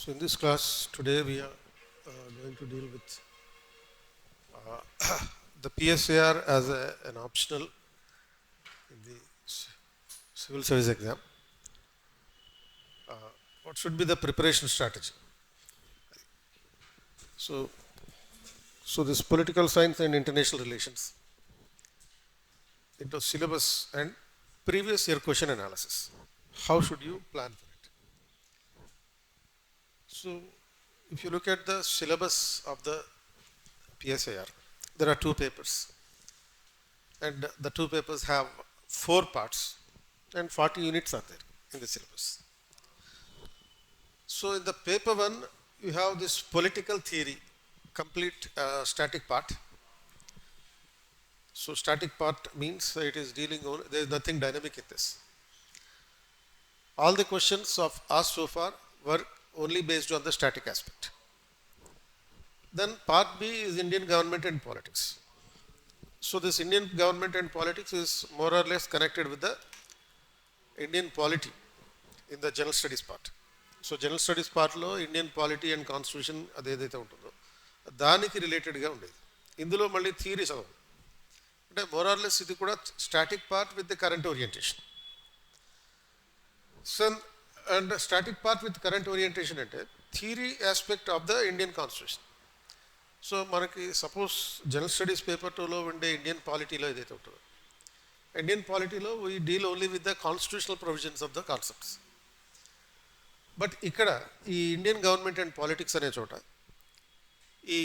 So in this class today we are going to deal with the PSAR as an optional in the civil service exam. What should be the preparation strategy? So, so this political science and international relations into syllabus and previous year question analysis. How should you plan for it? So if you look at the syllabus of the PSAR, there are two papers. And the two papers have 4 parts and 40 units are there in the syllabus. So in the paper 1, you have this political theory, complete static part. So static part means it is dealing on, there is nothing dynamic in this. All the questions of asked so far were only based on the static aspect. Then part B is Indian government and politics. So this Indian government and politics is more or less connected with the Indian polity in the general studies part. So general studies part lo Indian polity and constitution అదేదైతే ఉంటుందో దానికి రిలేటెడ్గా ఉండేది. ఇందులో మళ్ళీ theory చదవం అంటే more or less ఇది కూడా static part with the current orientation. So and static part with current orientation అంటే theory aspect of the Indian constitution. So మనకి సపోజ్ జనరల్ స్టడీస్ పేపర్ 2లో ఉండే ఇండియన్ పాలిటీలో ఏదైతే ఉంటుందో ఇండియన్ పాలిటీలో we deal only with the constitutional provisions of the concepts. But ఇక్కడ ఈ ఇండియన్ గవర్నమెంట్ అండ్ పాలిటిక్స్ అనే చోట ఈ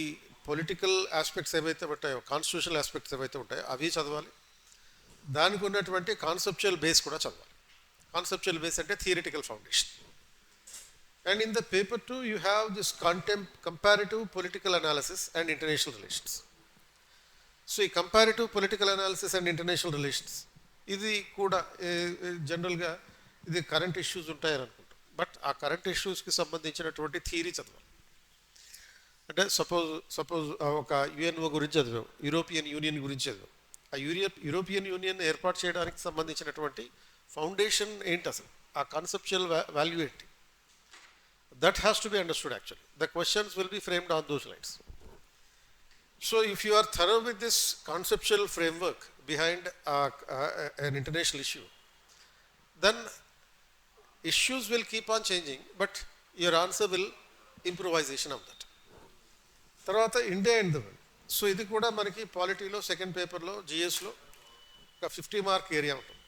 పొలిటికల్ ఆస్పెక్ట్స్ ఏవైతే ఉంటాయో కాన్స్టిట్యూషనల్ ఆస్పెక్ట్స్ ఏవైతే ఉంటాయో అవి చదవాలి. దానికి ఉన్నటువంటి కాన్సెప్చువల్ బేస్ కూడా చదవాలి. కాన్సెప్చువల్ బేస్ అంటే theoretical foundation. And in the paper 2, you have this comparative political analysis and international relations. So, ఈ comparative political analysis and international relations, ఇది కూడా జనరల్గా ఇది కరెంట్ ఇష్యూస్ ఉంటాయని అనుకుంటాం. బట్ ఆ కరెంట్ ఇష్యూస్కి సంబంధించినటువంటి థియరీ చదవాలి. అంటే సపోజ్ ఒక యుఎన్ఓ గురించి చదివాం, యూరోపియన్ యూనియన్ గురించి చదివాం. ఆ యూరోపియన్ యూనియన్ ఏర్పాటు చేయడానికి సంబంధించినటువంటి ఫౌండేషన్ ఏంటి, అసలు ఆ కాన్సెప్చువల్ వాల్యూ ఏంటి, that has to be understood actually. The questions will be framed on those lines. So if you are thorough with this conceptual framework behind an international issue, then issues will keep on changing, but your answer will improvisation of that. తర్వాత India and the world. So ఇది కూడా మనకి పాలిటీలో second పేపర్లో జిఎస్లో ఒక 50 mark area ఉంటుంది,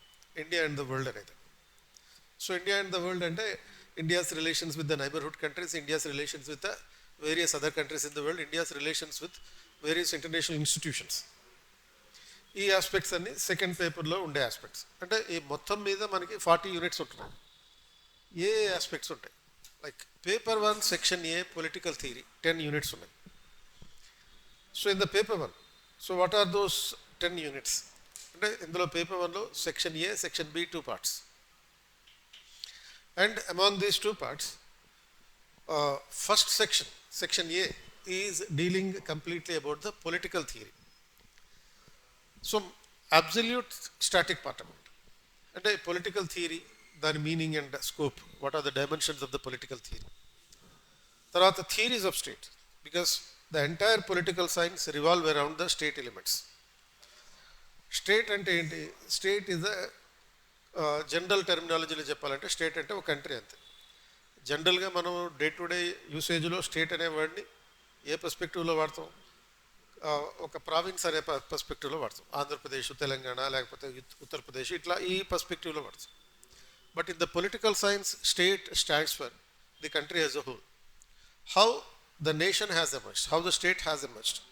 India and the world అనేది. So India and the world అంటే India's relations with the neighborhood countries, India's relations with the various other countries in the world, India's relations with various international institutions. ఈ aspects అన్ని second పేపర్లో ఉండే aspects. అంటే ఈ మొత్తం మీద మనకి 40 యూనిట్స్ ఉంటున్నాయి. ఏ ఆస్పెక్ట్స్ ఉంటాయి, like paper 1 section A political theory 10 units ఉన్నాయి. So in the paper 1, so what are those 10 units అంటే ఇందులో పేపర్ 1లో section A section B 2 parts. And among these 2 parts, first section A, is dealing completely about the political theory. So, absolute static part of it. And a political theory, the meaning and scope, what are the dimensions of the political theory. There are the theories of state, because the entire political science revolve around the state elements. State and state is a general టెర్మినాలజీలో చెప్పాలంటే state అంటే ఒక country అంతే. జనరల్గా మనం day to day యూసేజ్లో state అనే వర్డ్ని ఏ పర్స్పెక్టివ్లో వాడతాం, ఒక ప్రావిన్స్ అనే పర్స్పెక్టివ్లో వాడతాం. ఆంధ్రప్రదేశ్, తెలంగాణ, లేకపోతే ఉత్తరప్రదేశ్, ఇట్లా ఈ పర్స్పెక్టివ్లో వాడతాం. But in the political science state stands for the country as a whole, how the nation has emerged, how the state has emerged.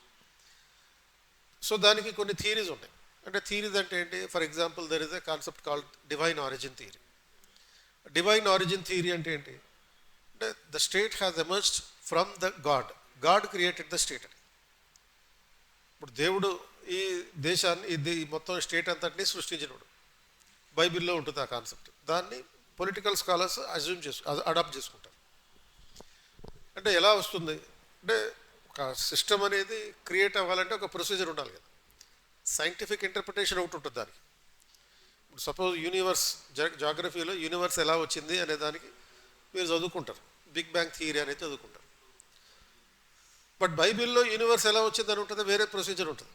So దానికి కొన్ని థియరీస్ ఉన్నాయి. అంటే థియరీస్ అంటే ఏంటి, for example there is a concept called divine origin theory. Divine origin theory అంటే ఏంటి అంటే the state has emerged from the God created the state అని. ఇప్పుడు దేవుడు ఈ దేశాన్ని ఇది మొత్తం స్టేట్ అంతటినీ సృష్టించినప్పుడు బైబిల్లో ఉంటుంది ఆ కాన్సెప్ట్. దాన్ని పొలిటికల్ స్కాలర్స్ అడాప్ట్ చేసుకుంటారు. అంటే ఎలా వస్తుంది అంటే ఒక సిస్టమ్ అనేది క్రియేట్ అవ్వాలంటే ఒక ప్రొసీజర్ ఉండాలి కదా. సైంటిఫిక్ ఇంటర్ప్రిటేషన్ ఒకటి ఉంటుంది దానికి. ఇప్పుడు సపోజ్ యూనివర్స్, జాగ్రఫీలో యూనివర్స్ ఎలా వచ్చింది అనే దానికి మీరు చదువుకుంటారు. బిగ్ బ్యాంగ్ థియరీ అనేది చదువుకుంటారు. బట్ బైబిల్లో యూనివర్స్ ఎలా వచ్చిందని ఉంటుంది, వేరే ప్రొసీజర్ ఉంటుంది.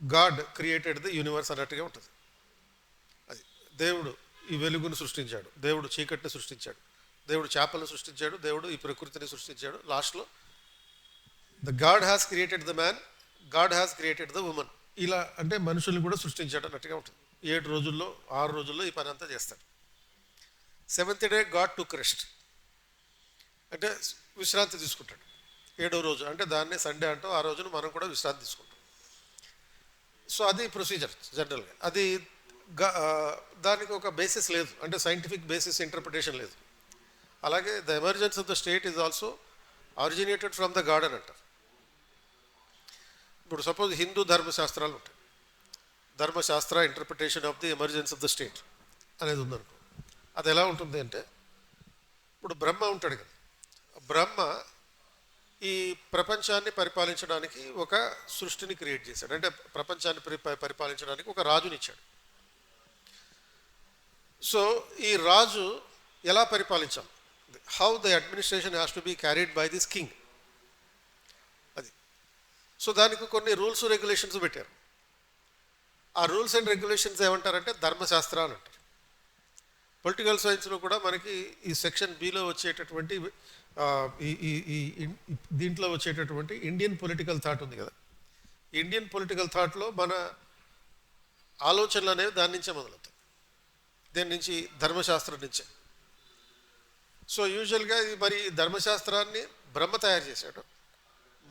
గాడ్ క్రియేటెడ్ ది యూనివర్స్ అన్నట్టుగా ఉంటుంది. అది దేవుడు ఈ వెలుగును సృష్టించాడు, దేవుడు చీకటిని సృష్టించాడు, దేవుడు చేపలను సృష్టించాడు, దేవుడు ఈ ప్రకృతిని సృష్టించాడు. లాస్ట్లో the God has created the man, God has created the women. ఇలా అంటే మనుషుల్ని కూడా సృష్టించాడు అన్నట్టుగా ఉంటుంది. 7 రోజుల్లో 6 రోజుల్లో ఈ పని అంతా చేస్తాడు. 7th డే గాడ్ టుక్ రెస్ట్, అంటే విశ్రాంతి తీసుకుంటాడు. 7వ రోజు అంటే దాన్నే సండే అంటాం. ఆ రోజున మనం కూడా విశ్రాంతి తీసుకుంటాం. సో అది ప్రొసీజర్ జనరల్గా. అది దానికి ఒక బేసిస్ లేదు, అంటే సైంటిఫిక్ బేసిస్ ఇంటర్ప్రిటేషన్ లేదు. అలాగే the emergence of the state is also originated from the God అని అంటారు. ఇప్పుడు సపోజ్ హిందూ ధర్మశాస్త్రాలు ఉంటాయి, ధర్మశాస్త్ర interpretation of the emergence of the state అనేది ఉందనుకో. అది ఎలా ఉంటుంది అంటే, ఇప్పుడు బ్రహ్మ ఉంటాడు కదా, బ్రహ్మ ఈ ప్రపంచాన్ని పరిపాలించడానికి ఒక సృష్టిని క్రియేట్ చేశాడు, అంటే ప్రపంచాన్ని పరిపాలించడానికి ఒక రాజునిచ్చాడు. సో ఈ రాజు ఎలా పరిపాలించాలి, how the administration has to be carried by this king, అది. సో దానికి కొన్ని రూల్స్ రెగ్యులేషన్స్ పెట్టారు. ఆ రూల్స్ అండ్ రెగ్యులేషన్స్ ఏమంటారంటే ధర్మశాస్త్ర అని అంటారు. పొలిటికల్ సైన్స్లో కూడా మనకి ఈ సెక్షన్ బిలో వచ్చేటటువంటి దీంట్లో వచ్చేటటువంటి ఇండియన్ పొలిటికల్ థాట్ ఉంది కదా, ఇండియన్ పొలిటికల్ థాట్లో మన ఆలోచనలు అనేవి దాని నుంచే మొదలవుతాయి, దీని నుంచి ధర్మశాస్త్రం నుంచే. సో యూజువల్గా ఇది మరి ధర్మశాస్త్రాన్ని బ్రహ్మ తయారు చేశాడు,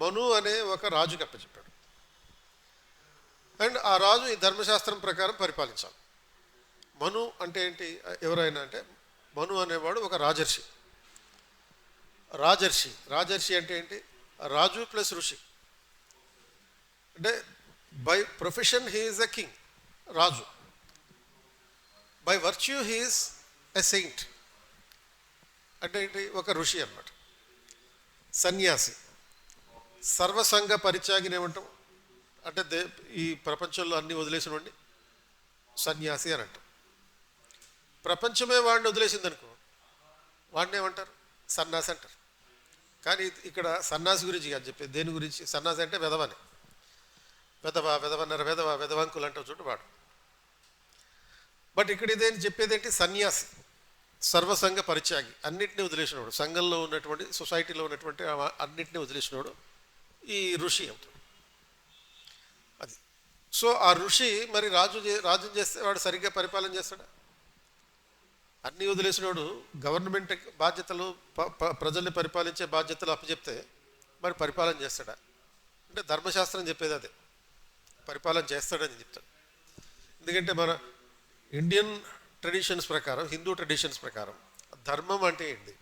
మను అనే ఒక రాజుకి అప్పచెప్పాడు. అండ్ ఆ రాజు ఈ ధర్మశాస్త్రం ప్రకారం పరిపాలించాలి. మను అంటే ఏంటి, ఎవరైనా అంటే మను అనేవాడు ఒక రాజర్షి. రాజర్షి అంటే ఏంటి, రాజు ప్లస్ ఋషి. అంటే by profession he is a king, Raju. By virtue he is a saint, అంటే ఏంటి, ఒక ఋషి అన్నమాట. సన్యాసి, సర్వసంగ పరిత్యాగిని ఏమంటాం అంటే ఈ ప్రపంచంలో అన్ని వదిలేసినవాడిని సన్యాసి అని అంటాం. ప్రపంచమే వాడిని వదిలేసింది అనుకో, వాడిని ఏమంటారు, సన్యాసి అంటారు. కానీ ఇక్కడ సన్యాసి గురించి కాదు చెప్పేది, దేని గురించి, సన్యాసి అంటే వెధవని, వెధవన్నర వెధవంకులు అంటావు చూడు వాడు. బట్ ఇక్కడ ఇదేంటి చెప్పేది ఏంటి, సన్యాసి, సర్వసంగ పరిత్యాగి, అన్నింటినీ వదిలేసినవాడు, సంఘంలో ఉన్నటువంటి సొసైటీలో ఉన్నటువంటి అన్నింటినీ వదిలేసినవాడు ఈ ఋషి అవుతాడు. అది. సో ఆ ఋషి మరి రాజుని చేస్తే వాడు సరిగ్గా పరిపాలన చేస్తాడా, అన్నీ వదిలేసినోడు గవర్నమెంట్ బాధ్యతలు ప్రజల్ని పరిపాలించే బాధ్యతలు అప్పచెప్తే మరి పరిపాలన చేస్తాడా అంటే ధర్మశాస్త్రం చెప్పేది అదే, పరిపాలన చేస్తాడని చెప్తాడు. ఎందుకంటే మన ఇండియన్ ట్రెడిషన్స్ ప్రకారం, హిందూ ట్రెడిషన్స్ ప్రకారం ధర్మం అంటే ఏంటి,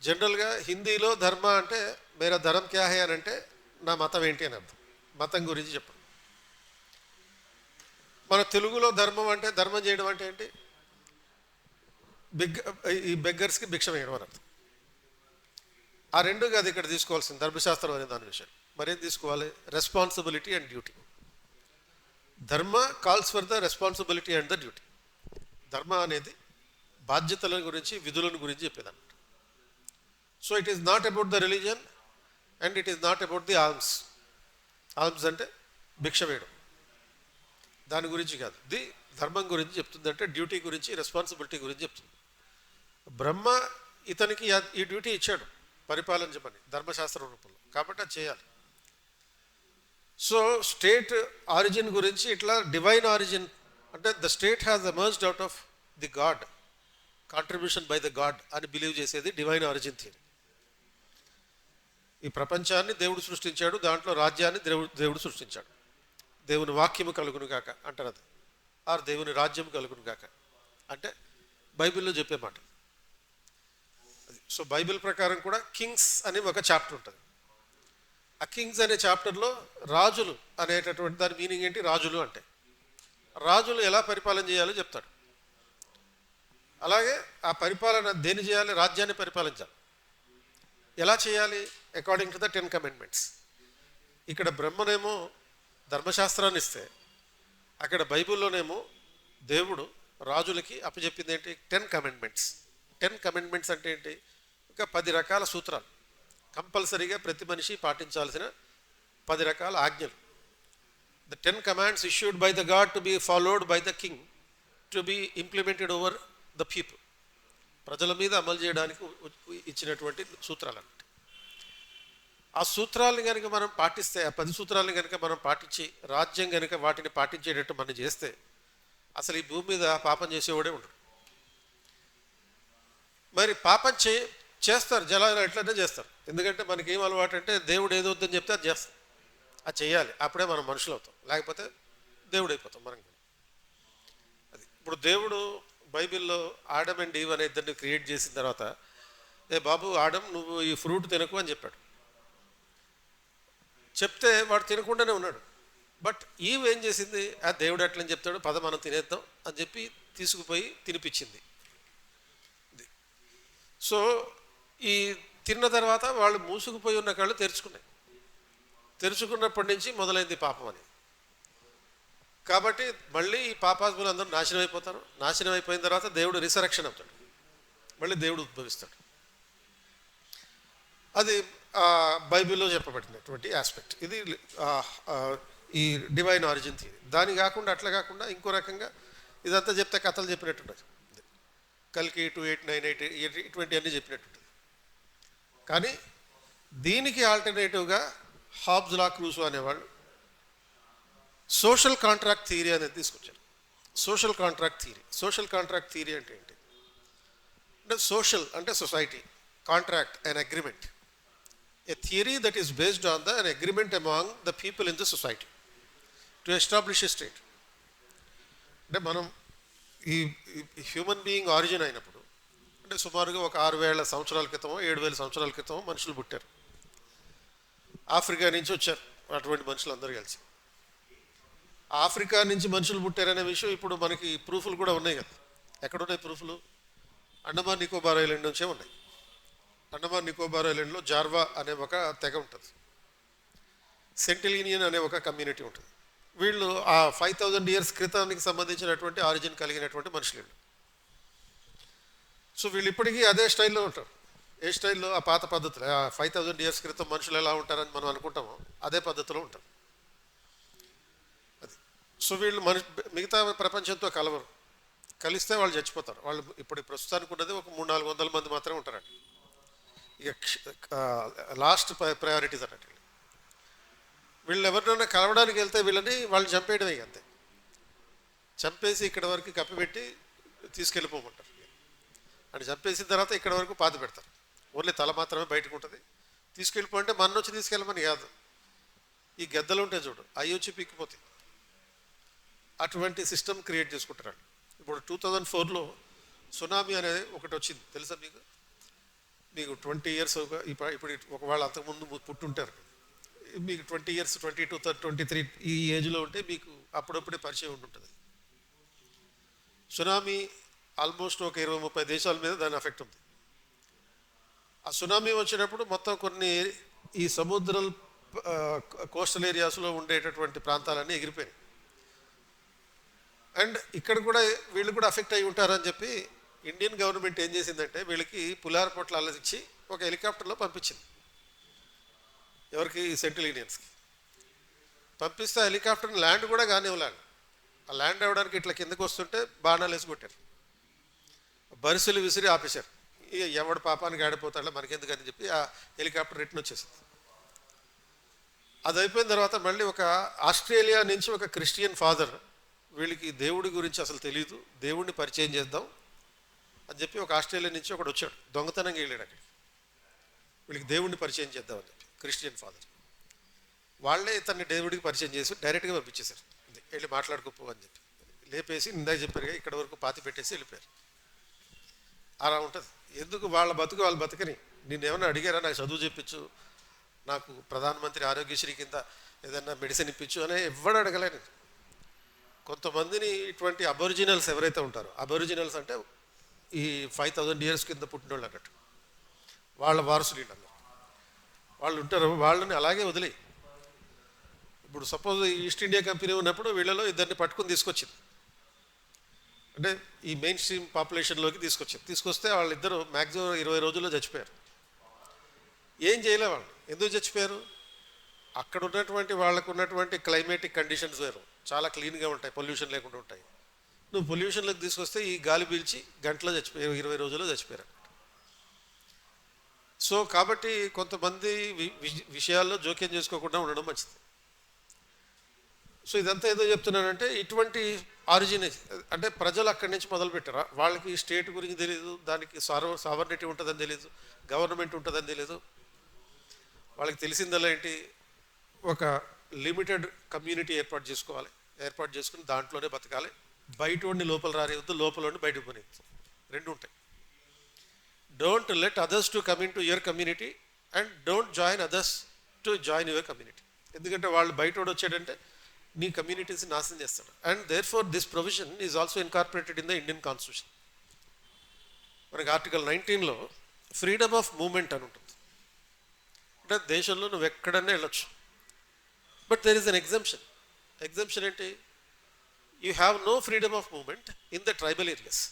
జనరల్గా హిందీలో ధర్మ అంటే మేరా ధర్మ క్యా హై అని అంటే నా మతం ఏంటి అని అర్థం, మతం గురించి చెప్పండి. మన తెలుగులో ధర్మం అంటే, ధర్మం చేయడం అంటే ఏంటి, ఈ బెగ్గర్స్కి భిక్ష వేయడం అని అర్థం. ఆ రెండు కాదు ఇక్కడ తీసుకోవాల్సింది ధర్మశాస్త్రం అనే దాని విషయం. మరేం తీసుకోవాలి, responsibility and duty. Dharma calls for the responsibility and the duty. Dharma అనేది బాధ్యతల గురించి, విధులను గురించి చెప్పేదన్నమాట. So it is not about the religion and it is not about the alms. Alms అంటే భిక్ష వేయడం, దాని గురించి కాదు. ది ధర్మం గురించి చెప్తుంది, అంటే డ్యూటీ గురించి, రెస్పాన్సిబిలిటీ గురించి చెప్తుంది. బ్రహ్మ ఇతనికి ఈ డ్యూటీ ఇచ్చాడు, పరిపాలించమని ధర్మశాస్త్ర రూపంలో, కాబట్టి అది చేయాలి. సో స్టేట్ ఆరిజిన్ గురించి ఇట్లా డివైన్ ఆరిజిన్ అంటే the state has emerged out of the God, contribution by the God అని బిలీవ్ చేసేది డివైన్ ఆరిజిన్ థియరీ. ఈ ప్రపంచాన్ని దేవుడు సృష్టించాడు, దాంట్లో రాజ్యాన్ని దేవుడు సృష్టించాడు. దేవుని వాక్యము కలుగును గాక అంటారు అది, ఆర్ దేవుని రాజ్యం కలుగును గాక అంటే బైబిల్లో చెప్పే మాట. సో బైబిల్ ప్రకారం కూడా కింగ్స్ అని ఒక చాప్టర్ ఉంటుంది. ఆ కింగ్స్ అనే చాప్టర్లో రాజులు అనేటటువంటి దాని మీనింగ్ ఏంటి, రాజులు అంటే రాజులు ఎలా పరిపాలన చేయాలో చెప్తాడు. అలాగే ఆ పరిపాలన దేని చేయాలి, రాజ్యాన్ని పరిపాలించాలి. ఎలా చేయాలి, అకార్డింగ్ టు ద 10 కమాండ్మెంట్స్. ఇక్కడ బ్రహ్మనేమో ధర్మశాస్త్రాన్ని ఇస్తే, అక్కడ బైబిల్లోనేమో దేవుడు రాజులకి అప్పచెప్పింది ఏంటి, 10 కమాండ్మెంట్స్. 10 కమిట్మెంట్స్ అంటే ఏంటి? ఇంకా 10 రకాల సూత్రాలు, కంపల్సరీగా ప్రతి మనిషి పాటించాల్సిన 10 రకాల ఆజ్ఞలు. The 10 commands issued by the God to be followed by the king to be implemented over the people. ప్రజల మీద అమలు చేయడానికి ఇచ్చినటువంటి సూత్రాలు అన్నట్టు. ఆ సూత్రాలను కనుక మనం పాటిస్తే, ఆ 10 సూత్రాలను కనుక మనం పాటించి రాజ్యం కనుక వాటిని పాటించేటట్టు మనం చేస్తే అసలు ఈ భూమి మీద పాపం చేసేవాడే ఉండడు. మరి పాపం చేస్తారు, జనాలు ఎట్లనే చేస్తారు. ఎందుకంటే మనకి ఏం అలవాటు అంటే దేవుడు ఏదో వద్దని చెప్తే అది చేస్తాం, అది చేయాలి, అప్పుడే మనం మనుషులు అవుతాం, లేకపోతే దేవుడు అయిపోతాం మనం. అది ఇప్పుడు దేవుడు బైబిల్లో ఆడమ్ అండ్ ఈవ్ అనే ఇద్దరిని క్రియేట్ చేసిన తర్వాత, ఏ బాబు ఆడమ్ నువ్వు ఈ ఫ్రూట్ తినకు అని చెప్పాడు. చెప్తే వాడు తినకుండానే ఉన్నాడు. బట్ ఈవ్ ఏం చేసింది? ఆ దేవుడు ఎట్లని చెప్తాడు, పద మనం తినేద్దాం అని చెప్పి తీసుకుపోయి తినిపించింది. సో ఈ తిన్న తర్వాత వాళ్ళు మూసుకుపోయి ఉన్న కళ్ళు తెరుచుకున్నాయి. తెరుచుకున్నప్పటి నుంచి మొదలైంది పాపం అని. కాబట్టి మళ్ళీ ఈ పాపాత్ములు అందరూ నాశనం అయిపోతారు. నాశనం అయిపోయిన తర్వాత దేవుడు రిసరెక్షన్ అవుతాడు, మళ్ళీ దేవుడు ఉద్భవిస్తాడు. అది బైబిల్లో చెప్పబడినటువంటి ఆస్పెక్ట్. ఇది ఈ డివైన్ ఆరిజిన్ థియరీ. దాని కాకుండా అట్లా కాకుండా ఇంకో రకంగా ఇదంతా చెప్తే కథలు చెప్పినట్టుండదు. కల్కి 2898 ఇటువంటివన్నీ చెప్పినట్టుంటుంది. కానీ దీనికి ఆల్టర్నేటివ్గా హాబ్స్ లా క్రూసో అనేవాళ్ళు సోషల్ కాంట్రాక్ట్ థియరీ అనేది తీసుకొచ్చారు. సోషల్ కాంట్రాక్ట్ థియరీ అంటే ఏంటి అంటే, సోషల్ అంటే society, contract an agreement, a theory that is based on an agreement among the people in the society to establish a state. అంటే మనం ఈ హ్యూమన్ బీయింగ్ ఆరిజిన్ అయినప్పుడు అంటే సుమారుగా ఒక 6000 సంవత్సరాల క్రితమో 7000 సంవత్సరాల క్రితమో మనుషులు పుట్టారు. ఆఫ్రికా నుంచి వచ్చారు అటువంటి మనుషులు అందరూ కలిసి. ఆఫ్రికా నుంచి మనుషులు పుట్టారనే విషయం ఇప్పుడు మనకి ప్రూఫ్లు కూడా ఉన్నాయి కదా. ఎక్కడున్నాయి ప్రూఫ్లు? అండమాన్ నికోబార్ ఐలాండ్ నుంచే ఉన్నాయి. అండమాన్ నికోబార్ ఐలాండ్లో జార్వా అనే ఒక తెగ ఉంటుంది, సెంటిలీనియన్ అనే ఒక కమ్యూనిటీ ఉంటుంది. వీళ్ళు ఆ 5000 years క్రితానికి సంబంధించినటువంటి ఆరిజిన్ కలిగినటువంటి మనుషులు. సో వీళ్ళు ఇప్పటికీ అదే స్టైల్లో ఉంటారు. ఏ స్టైల్లో? ఆ పాత పద్ధతులు, 5000 years క్రితం మనుషులు ఎలా ఉంటారని మనం అనుకుంటామో అదే పద్ధతిలో ఉంటారు. అది. సో వీళ్ళు మిగతా ప్రపంచంతో కలవరు. కలిస్తే వాళ్ళు చచ్చిపోతారు. వాళ్ళు ఇప్పుడు ప్రస్తుతానికి ఉన్నది ఒక 300-400 మంది మాత్రమే ఉంటారండి. ఇక లాస్ట్ ప్రయారిటీస్ అన్నట్టు. వీళ్ళు ఎవరినైనా కలవడానికి వెళ్తే వాళ్ళని చంపేయడమే, అంతే. చంపేసి ఇక్కడ వరకు కప్పిపెట్టి తీసుకెళ్ళిపోమంటారు. అని చంపేసిన తర్వాత ఇక్కడ వరకు పాతి పెడతారు. ఓన్లీ తల మాత్రమే బయటకు ఉంటుంది. తీసుకెళ్ళిపోంటే మన వచ్చి తీసుకెళ్ళమని కాదు, ఈ గద్దలు ఉంటాయి చూడు, అవి వచ్చి పీక్కిపోతాయి. అటువంటి సిస్టమ్ క్రియేట్ చేసుకుంటారు. ఇప్పుడు 2004లో సునామీ అనేది ఒకటి వచ్చింది, తెలుసా మీకు? మీకు 20 years ఇప్పుడు ఒకవేళ అంతకుముందు పుట్టుంటారు, మీకు 20 years 22, 23 ఈ ఏజ్లో ఉంటే మీకు అప్పుడప్పుడే పరిచయం ఉంటుంటుంది. సునామీ ఆల్మోస్ట్ ఒక 20-30 దేశాల మీద దాని ఎఫెక్ట్ ఉంది. ఆ సునామీ వచ్చినప్పుడు మొత్తం కొన్ని ఈ సముద్రం కోస్టల్ ఏరియాస్లో ఉండేటటువంటి ప్రాంతాలన్నీ ఎగిరిపోయినాయి. అండ్ ఇక్కడ కూడా వీళ్ళు కూడా అఫెక్ట్ అయి ఉంటారని చెప్పి ఇండియన్ గవర్నమెంట్ ఏం చేసిందంటే వీళ్ళకి పులార్ పొట్లాలు ఇచ్చి ఒక హెలికాప్టర్లో పంపించింది. ఎవరికి? సెంటిలీనియన్స్కి పంపిస్తే హెలికాప్టర్ని ల్యాండ్ కూడా కానివ్వలేదు. ఆ ల్యాండ్ అవ్వడానికి ఇట్లా కిందకు వస్తుంటే బాణాలు వేసి కొట్టారు, బరిసెలు విసిరి ఆపేశారు. ఇక ఎవడు పాపానికి ఆడిపోతాడో మనకెందుకని చెప్పి ఆ హెలికాప్టర్ రిటర్న్ వచ్చేసింది. అది అయిపోయిన తర్వాత మళ్ళీ ఒక ఆస్ట్రేలియా నుంచి ఒక క్రిస్టియన్ ఫాదర్, వీళ్ళకి దేవుడి గురించి అసలు తెలియదు, దేవుడిని పరిచయం చేద్దాం అని చెప్పి ఒక ఆస్ట్రేలియా నుంచి ఒకడు వచ్చాడు, దొంగతనంగా వెళ్ళాడు అక్కడికి. వీళ్ళకి దేవుడిని పరిచయం చేద్దామని చెప్పి క్రిస్టియన్ ఫాదర్ వాళ్ళే ఇతన్ని దేవుడికి పరిచయం చేసి డైరెక్ట్గా పంపించేశారు. వెళ్ళి మాట్లాడుకోపో అని చెప్పి లేపేసి ఇందాక చెప్పారుగా ఇక్కడ వరకు పాతి పెట్టేసి వెళ్ళిపోయారు. అలా ఉంటుంది. ఎందుకు? వాళ్ళ బతుకు వాళ్ళు బతకని. నేనేమన్నా అడిగారా నాకు చదువు చెప్పించు, నాకు ప్రధానమంత్రి ఆరోగ్యశ్రీ కింద ఏదన్నా మెడిసిన్ ఇప్పించు అని ఎవ్వడు అడగలేను. కొంతమందిని ఇటువంటి అబొరిజినల్స్ ఎవరైతే ఉంటారో, అబొరిజినల్స్ అంటే ఈ 5000 years కింద పుట్టిన వాళ్ళు అన్నట్టు, వాళ్ళ వారసులు వీళ్ళందరూ వాళ్ళు ఉంటారు. వాళ్ళని అలాగే వదిలే. ఇప్పుడు సపోజ్ ఈస్ట్ ఇండియా కంపెనీ ఉన్నప్పుడు వీళ్ళలో ఇద్దరిని పట్టుకుని తీసుకొచ్చింది. అంటే ఈ మెయిన్ స్ట్రీమ్ పాపులేషన్లోకి తీసుకొస్తే వాళ్ళిద్దరూ మ్యాక్సిమం 20 రోజుల్లో చచ్చిపోయారు. ఏం చేయలే వాళ్ళు. ఎందుకు చచ్చిపోయారు? అక్కడ ఉన్నటువంటి వాళ్ళకు ఉన్నటువంటి క్లైమేటిక్ కండిషన్స్ వేరు, చాలా క్లీన్గా ఉంటాయి, పొల్యూషన్ లేకుండా ఉంటాయి. నువ్వు పొల్యూషన్లోకి తీసుకొస్తే ఈ గాలి పీల్చి గంటలో చచ్చిపోయారు, 20 రోజుల్లో చచ్చిపోయారు. సో కాబట్టి కొంతమంది విషయాల్లో జోక్యం చేసుకోకుండా ఉండడం మంచిది. సో ఇదంతా ఏదో చెప్తున్నానంటే ఇటువంటి ఆరిజిన్ అంటే ప్రజలు అక్కడి నుంచి మొదలుపెట్టారా, వాళ్ళకి స్టేట్ గురించి తెలియదు, దానికి సావర్నిటీ ఉంటుందని తెలియదు, గవర్నమెంట్ ఉంటుందని తెలియదు. వాళ్ళకి తెలిసిందల్లా ఏంటి, ఒక లిమిటెడ్ కమ్యూనిటీ ఏర్పాటు చేసుకుని దాంట్లోనే బతకాలి, బయట ఉండి లోపల రానివద్దు, లోపల ఉండి బయటకు పోనివద్దు, రెండు ఉంటాయి. Don't let others to come in to your community and don't join others to join your community. ఎందుకంటే వాళ్ళు బయట వచ్చాడంటే నీ కమ్యూనిటీస్ని నాశనం చేస్తాడు. And therefore this provision is also incorporated in the Indian constitution. మనకి ఆర్టికల్ 19లో ఫ్రీడమ్ ఆఫ్ మూమెంట్ అని ఉంటుంది. అంటే దేశంలో నువ్వు ఎక్కడన్నా వెళ్ళొచ్చు, but there is an exemption ఏంటి, you have no freedom of moment in the tribal areas.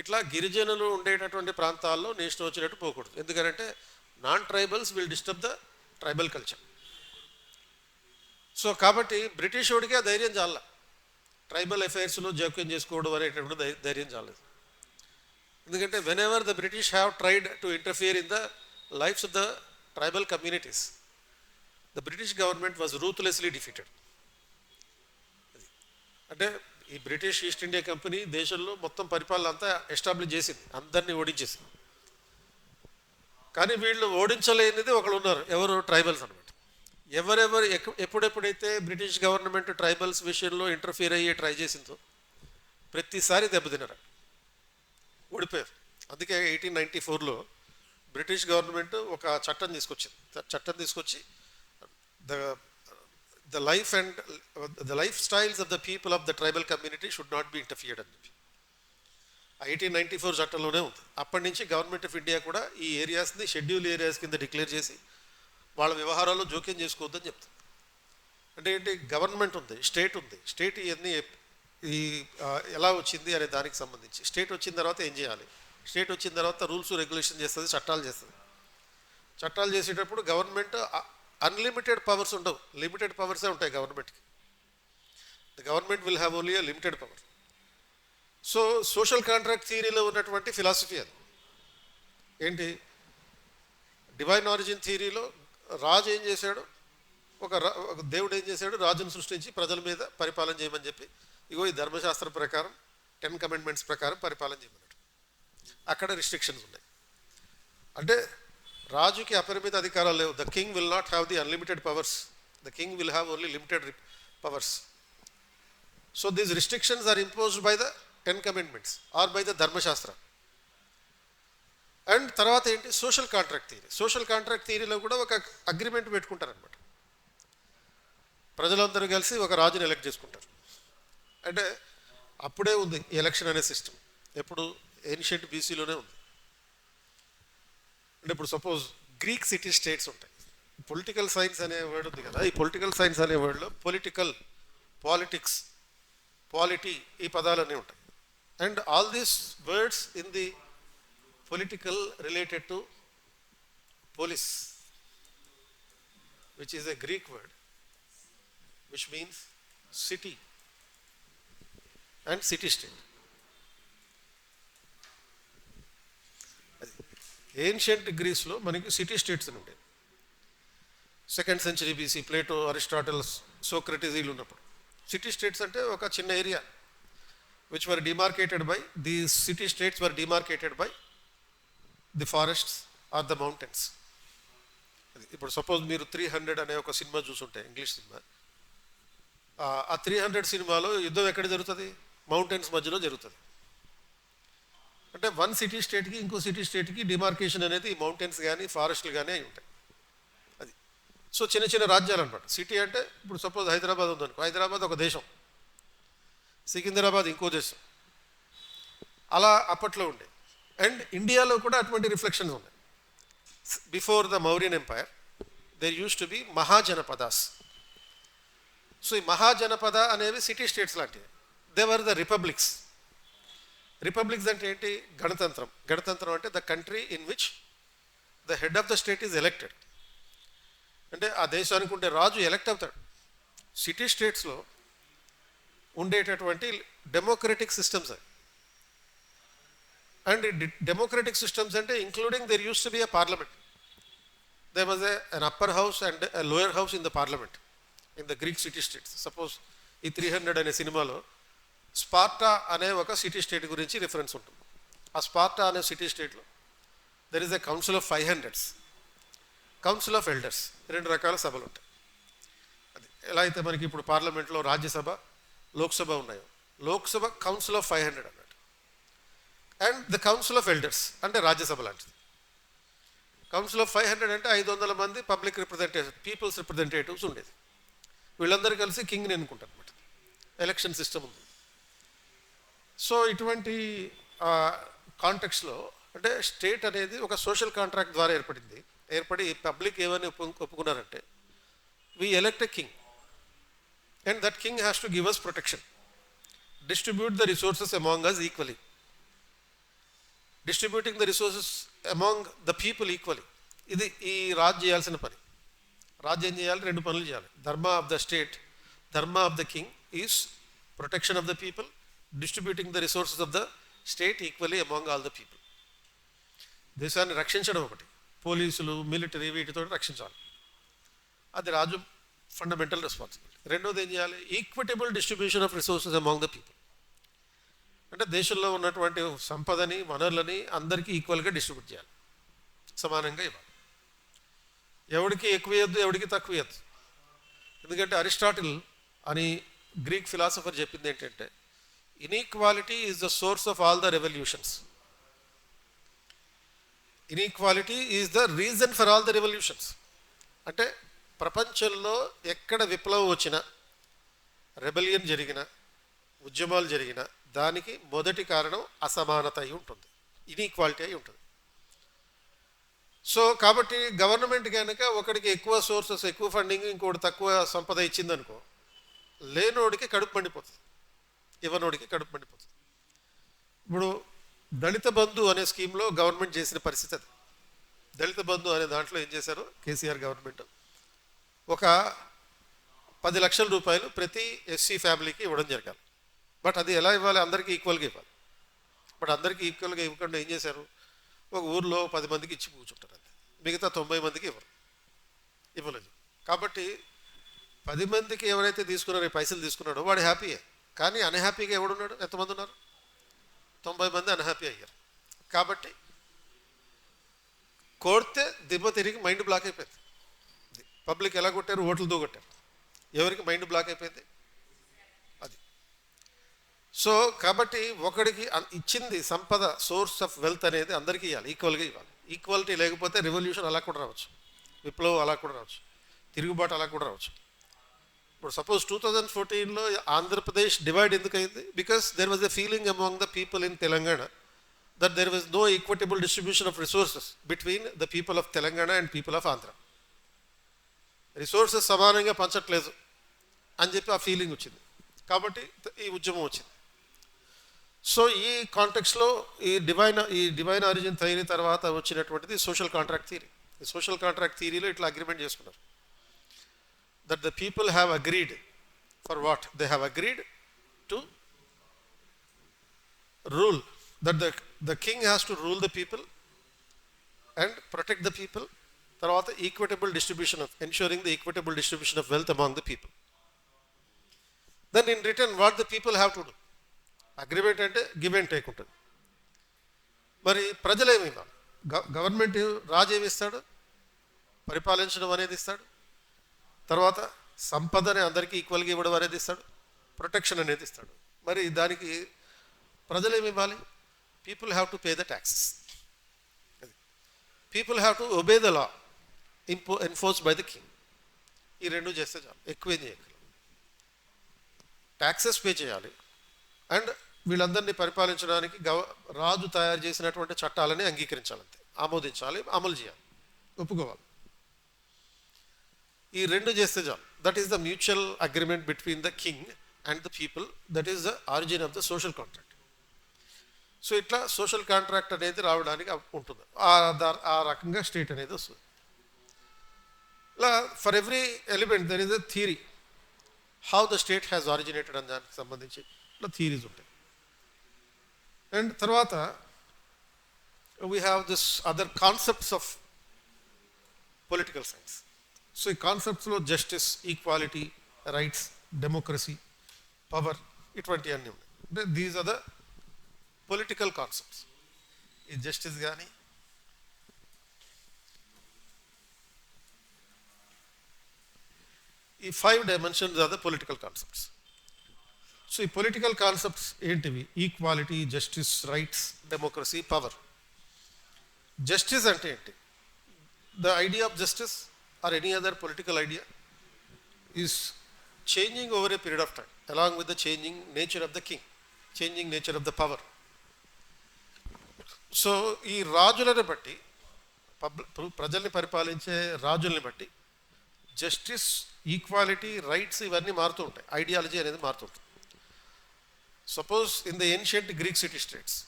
ఇట్లా గిరిజనులు ఉండేటటువంటి ప్రాంతాల్లో నీ ఇష్టం వచ్చినట్టు పోకూడదు. ఎందుకంటే non tribals will disturb the tribal culture. So కాబట్టి బ్రిటిష్ వాడికి ఆ ధైర్యం చాలా, ట్రైబల్ అఫైర్స్లో జోక్యం చేసుకోవడం అనేటటువంటి ధైర్యం చాలేదు. ఎందుకంటే whenever the British have tried to interfere in the lives of the tribal communities, the British government was ruthlessly defeated. అంటే ఈ బ్రిటిష్ ఈస్ట్ ఇండియా కంపెనీ దేశంలో మొత్తం పరిపాలన అంతా ఎస్టాబ్లిష్ చేసింది, అందరినీ ఓడించేసింది. కానీ వీళ్ళు ఓడించలేనిది ఒకళ్ళు ఉన్నారు, ఎవరు, ట్రైబల్స్ అనమాట. ఎవరెవరు ఎప్పుడెప్పుడైతే బ్రిటిష్ గవర్నమెంట్ ట్రైబల్స్ విషయంలో ఇంటర్ఫియర్ అయ్యి ట్రై చేసిందో ప్రతిసారి దెబ్బతిన్నారు, ఓడిపోయారు. అందుకే 1894లో బ్రిటిష్ గవర్నమెంట్ ఒక చట్టం తీసుకొచ్చి the life styles of the people of the tribal community should not be interfered అని చెప్పి 1894 చట్టంలోనే ఉంది. అప్పటి నుంచి గవర్నమెంట్ ఆఫ్ ఇండియా కూడా ఈ ఏరియాస్ని షెడ్యూల్ ఏరియాస్ కింద డిక్లేర్ చేసి వాళ్ళ వ్యవహారాల్లో జోక్యం చేసుకోవద్దని చెప్తుంది. అంటే ఏంటి, గవర్నమెంట్ ఉంది, స్టేట్ ఇవన్నీ ఎలా వచ్చింది అనే దానికి సంబంధించి, స్టేట్ వచ్చిన తర్వాత ఏం చేయాలి, స్టేట్ వచ్చిన తర్వాత రూల్స్ రెగ్యులేషన్ చేస్తుంది, చట్టాలు చేసేటప్పుడు గవర్నమెంట్ అన్లిమిటెడ్ పవర్స్ ఉండవు, లిమిటెడ్ పవర్సే ఉంటాయి గవర్నమెంట్కి. The government will have only a limited power. So social contract థియరీలో ఉన్నటువంటి ఫిలాసఫీ అది ఏంటి, డివైన్ ఆరిజిన్ థియరీలో రాజు ఏం చేశాడు, ఒక దేవుడు ఏం చేశాడు, రాజును సృష్టించి ప్రజల మీద పరిపాలన చేయమని చెప్పి, ఇగో ఈ ధర్మశాస్త్రం ప్రకారం 10 కమాండ్మెంట్స్ ప్రకారం పరిపాలన చేయమన్నాడు. అక్కడ రిస్ట్రిక్షన్స్ ఉన్నాయి. అంటే రాజుకి అపరిమిత అధికారాలు లేవు. The king will not have the unlimited powers, the king will have only limited powers. So these restrictions are imposed by the 10 commandments or by the Dharmashastra. And తర్వాత ఏంటి, సోషల్ కాంట్రాక్ట్ థియరీలో కూడా ఒక అగ్రిమెంట్ పెట్టుకుంటారనమాట. ప్రజలందరూ కలిసి ఒక రాజుని ఎలక్ట్ చేసుకుంటారు. అంటే అప్పుడే ఉంది ఎలక్షన్ అనే సిస్టమ్, ఎప్పుడు ఏన్షియంట్ బీసీలోనే ఉంది. అంటే ఇప్పుడు సపోజ్ గ్రీక్ సిటీ స్టేట్స్ ఉంటాయి. పొలిటికల్ సైన్స్ అనే వర్డ్ ఉంది కదా, ఈ పొలిటికల్ సైన్స్ అనే వర్డ్లో పాలిటిక్స్, పాలిటీ ఈ పదాలన్నీ ఉంటాయి. And all these words in the political related to police, which is a Greek word which means city and city state. Ancient గ్రీస్లో మనకి సిటీ స్టేట్స్ అని ఉండేవి. 2nd century BC Plato, Aristotle, Socrates వీళ్ళు ఉన్నప్పుడు city states అంటే ఒక చిన్న area which were demarcated by, these city states were demarcated by the forests or the mountains. ఇప్పుడు సపోజ్ మీరు 300 అనే ఒక సినిమా చూసుంటే, ఇంగ్లీష్ సినిమా, ఆ 300 సినిమాలో యుద్ధం ఎక్కడ జరుగుతుంది, మౌంటైన్స్ మధ్యలో జరుగుతుంది. అంటే వన్ సిటీ స్టేట్కి ఇంకో సిటీ స్టేట్కి డిమార్కేషన్ అనేది మౌంటైన్స్ కానీ ఫారెస్ట్లు కానీ అయి ఉంటాయి. అది సో చిన్న చిన్న రాజ్యాలు అనమాట. సిటీ అంటే ఇప్పుడు సపోజ్ హైదరాబాద్ ఉందనుకో, హైదరాబాద్ ఒక దేశం, సికింద్రాబాద్ ఇంకో దేశం, అలా అప్పట్లో ఉండే. అండ్ ఇండియాలో కూడా అటువంటి రిఫ్లెక్షన్స్ ఉన్నాయి. Before the Mauryan empire there use to be Mahajanapadas. So ఈ మహాజనపద అనేవి సిటీ స్టేట్స్ లాంటివి. They were the republics. Republics అంటే ఏంటి? గణతంత్రం. గణతంత్రం అంటే the country in which the head of the state is elected. అంటే ఆ దేశానికి ఉండే రాజు ఎలెక్ట్ అవుతాడు. సిటీ స్టేట్స్లో ఉండేటటువంటి డెమోక్రటిక్ సిస్టమ్స్ అవి. అండ్ డెమోక్రటిక్ సిస్టమ్స్ అంటే including there use to B a parliament. there was an upper house and a lower house in the parliament in the Greek city states. Suppose ఈ 300 అనే సినిమాలో Sparta అనే ఒక city state గురించి reference ఉంటుంది. ఆ Sparta అనే సిటీ స్టేట్లో there is a council of 500, council of elders, 2 రకాల సభలు ఉంటాయి. అది ఎలా అయితే మనకి ఇప్పుడు పార్లమెంట్లో రాజ్యసభ, లోక్సభ ఉన్నాయో, లోక్సభ కౌన్సిల్ ఆఫ్ 500 అన్నట్టు. And the council of elders అంటే రాజ్యసభ లాంటిది. కౌన్సిల్ ఆఫ్ 500 అంటే 500 మంది పబ్లిక్ రిప్రజెంటేటివ్, పీపుల్స్ రిప్రజెంటేటివ్స్ ఉండేది. వీళ్ళందరూ కలిసి కింగ్ని ఎన్నుకుంటారు అనమాట. ఎలక్షన్ సిస్టమ్ ఉంది. సో ఇటువంటి కాంటెక్స్లో అంటే స్టేట్ అనేది ఒక సోషల్ కాంట్రాక్ట్ ద్వారా ఏర్పడి పబ్లిక్ ఏమని ఒప్పుకున్నారంటే we elect a king and that king has to give us protection, distribute the resources among us equally. Distributing the resources among the people equally. ఇది ఈ రాజు చేయాల్సిన పని. రాజు ఏం చేయాలి? 2 పనులు చేయాలి. ధర్మ ఆఫ్ ద స్టేట్, ధర్మ of the king is protection of the people, distributing the resources of the state equally among all the people. దేశాన్ని రక్షించడం ఒకటి, పోలీసులు, మిలిటరీ వీటితో రక్షించాలి. అది రాజు ఫండమెంటల్ రెస్పాన్సిబిలిటీ. రెండోది ఏం చేయాలి? Equitable distribution of resources among the people. అంటే దేశంలో ఉన్నటువంటి సంపదని, వనరులని అందరికీ ఈక్వల్గా డిస్ట్రిబ్యూట్ చేయాలి, సమానంగా ఇవ్వాలి. ఎవరికి ఎక్కువ ఇవ్వద్దు, ఎవరికి తక్కువ ఇవ్వద్దు. ఎందుకంటే అరిస్టాటిల్ అని గ్రీక్ ఫిలాసఫర్ చెప్పింది ఏంటంటే inequality is the source of all the revolutions. Inequality is the reason for all the revolutions. అంటే ప్రపంచంలో ఎక్కడ విప్లవం వచ్చినా, రెబెలియన్ జరిగినా, ఉద్యమాలు జరిగినా దానికి మొదటి కారణం అసమానత అయి ఉంటుంది, ఇన్ఈక్వాలిటీ అయి ఉంటుంది. సో కాబట్టి గవర్నమెంట్ కనుక ఒకడికి ఎక్కువ సోర్సెస్, ఎక్కువ ఫండింగ్, ఇంకోటి తక్కువ సంపద ఇచ్చిందనుకో, లేనోడికి కడుపు మండిపోతుంది, ఇవ్వనోడికి కడుపు మండిపోతుంది. ఇప్పుడు దళిత బంధు అనే స్కీమ్లో గవర్నమెంట్ చేసిన పరిస్థితి అది. దళిత బంధు అనే దాంట్లో ఏం చేశారు కేసీఆర్ గవర్నమెంట్, ఒక 10 లక్షల రూపాయలు ప్రతి ఎస్సీ ఫ్యామిలీకి ఇవ్వడం జరగాలి. బట్ అది ఎలా ఇవ్వాలి? అందరికీ ఈక్వల్గా ఇవ్వాలి. బట్ అందరికీ ఈక్వల్గా ఇవ్వకుండా ఏం చేశారు? ఒక ఊర్లో 10 మందికి ఇచ్చి కూర్చుంటారు, అంతే. మిగతా 90 మందికి ఇవ్వలేదు. కాబట్టి 10 మందికి ఎవరైతే తీసుకున్నారో, ఈ పైసలు తీసుకున్నాడో వాడు హ్యాపీయే. కానీ అన్హ్యాపీగా ఎవడున్నాడు? ఎంతమంది ఉన్నారు? 90 మంది అన్హ్యాపీ అయ్యారు. కాబట్టి కోడితే దిబ్బ తిరిగి మైండ్ బ్లాక్ అయిపోయింది. పబ్లిక్ ఎలా కొట్టారు? ఓట్లతో కొట్టారు. ఎవరికి మైండ్ బ్లాక్ అయిపోయింది? అది. సో కాబట్టి ఒకడికి ఇచ్చింది సంపద, సోర్స్ ఆఫ్ వెల్త్ అనేది అందరికీ ఇవ్వాలి, ఈక్వల్గా ఇవ్వాలి. ఈక్వాలిటీ లేకపోతే రెవల్యూషన్ అలా కూడా రావచ్చు, విప్లవం అలా కూడా రావచ్చు, తిరుగుబాటు అలా కూడా రావచ్చు. ఇప్పుడు సపోజ్ 2014లో ఆంధ్రప్రదేశ్ డివైడ్ ఎందుకు అయింది? Because there was a feeling among the people in Telangana that there was no equitable distribution of resources between the people of Telangana and people of Andhra. Resources సమానంగా పంచట్లేదు అని చెప్పి ఆ ఫీలింగ్ వచ్చింది. కాబట్టి ఈ ఉద్యమం వచ్చింది. సో ఈ కాంటెక్స్లో ఈ డివైన్ ఆరిజిన్ థియరీ తర్వాత వచ్చినటువంటిది సోషల్ కాంట్రాక్ట్ థియరీ. ఈ సోషల్ కాంట్రాక్ట్ థియరీలో ఇట్లా అగ్రిమెంట్ చేసుకున్నారు that the people have agreed for what? They have agreed to rule, that the king has to rule the people and protect the people. తర్వాత equitable distribution of, ensuring the equitable distribution of wealth among the people. Then in return what the people have to do? Agreement అంటే give and take ఉంటుంది. మరి ప్రజలు ఏమి ఇవ్వాలి? Government రాజు ఏమి ఇస్తాడు? పరిపాలించడం అనేది ఇస్తాడు. తర్వాత సంపదని అందరికీ ఈక్వల్గా ఇవ్వడం అనేది ఇస్తాడు. ప్రొటెక్షన్ అనేది ఇస్తాడు. మరి దానికి ప్రజలు ఏమి ఇవ్వాలి? People have to pay the taxes. People have to obey the law enforce by the king. ఈ రెండు చేస్తే చాలు, ఎక్కువేం చేయగలరు. ట్యాక్సెస్ పే చేయాలి అండ్ వీళ్ళందరినీ పరిపాలించడానికి రాజు తయారు చేసినటువంటి చట్టాలని అంగీకరించాలంతే, ఆమోదించాలి, అమలు చేయాలి, ఒప్పుకోవాలి. ఈ రెండు చేస్తే చాలు. That is the mutual agreement between the king and the people. That is the origin of the social contract. So ఇట్లా సోషల్ కాంట్రాక్ట్ అనేది రావడానికి ఉంటుంది. ఆ రకంగా స్టేట్ అనేది వస్తుంది. ఇలా for every element there is a theory how the state has originated అని దానికి సంబంధించి ఇట్లా థియరీస్ ఉంటాయి. అండ్ తర్వాత we have this other concepts of political science. So ఈ కాన్సెప్ట్స్లో justice, equality, rights, democracy, power, ఇటువంటివన్నీ ఉన్నాయి. అంటే these are the political concepts. ఈ జస్టిస్ కానీ, ఈ 5 dimensions are the political concepts. So ఈ పొలిటికల్ కాన్సెప్ట్స్ ఏంటివి? Equality, justice, rights, democracy, power. Justice అంటే ఏంటి? The idea of justice or any other political idea is changing over a period of time along with the changing nature of the king, changing nature of the power. So ఈ రాజులను బట్టి, ప్రజల్ని పరిపాలించే రాజుల్ని బట్టి justice, equality, rights ఇవన్నీ మారుతూ ఉంటాయి. Ideology అనేది మారుతూ ఉంటుంది. Suppose in the ancient Greek city states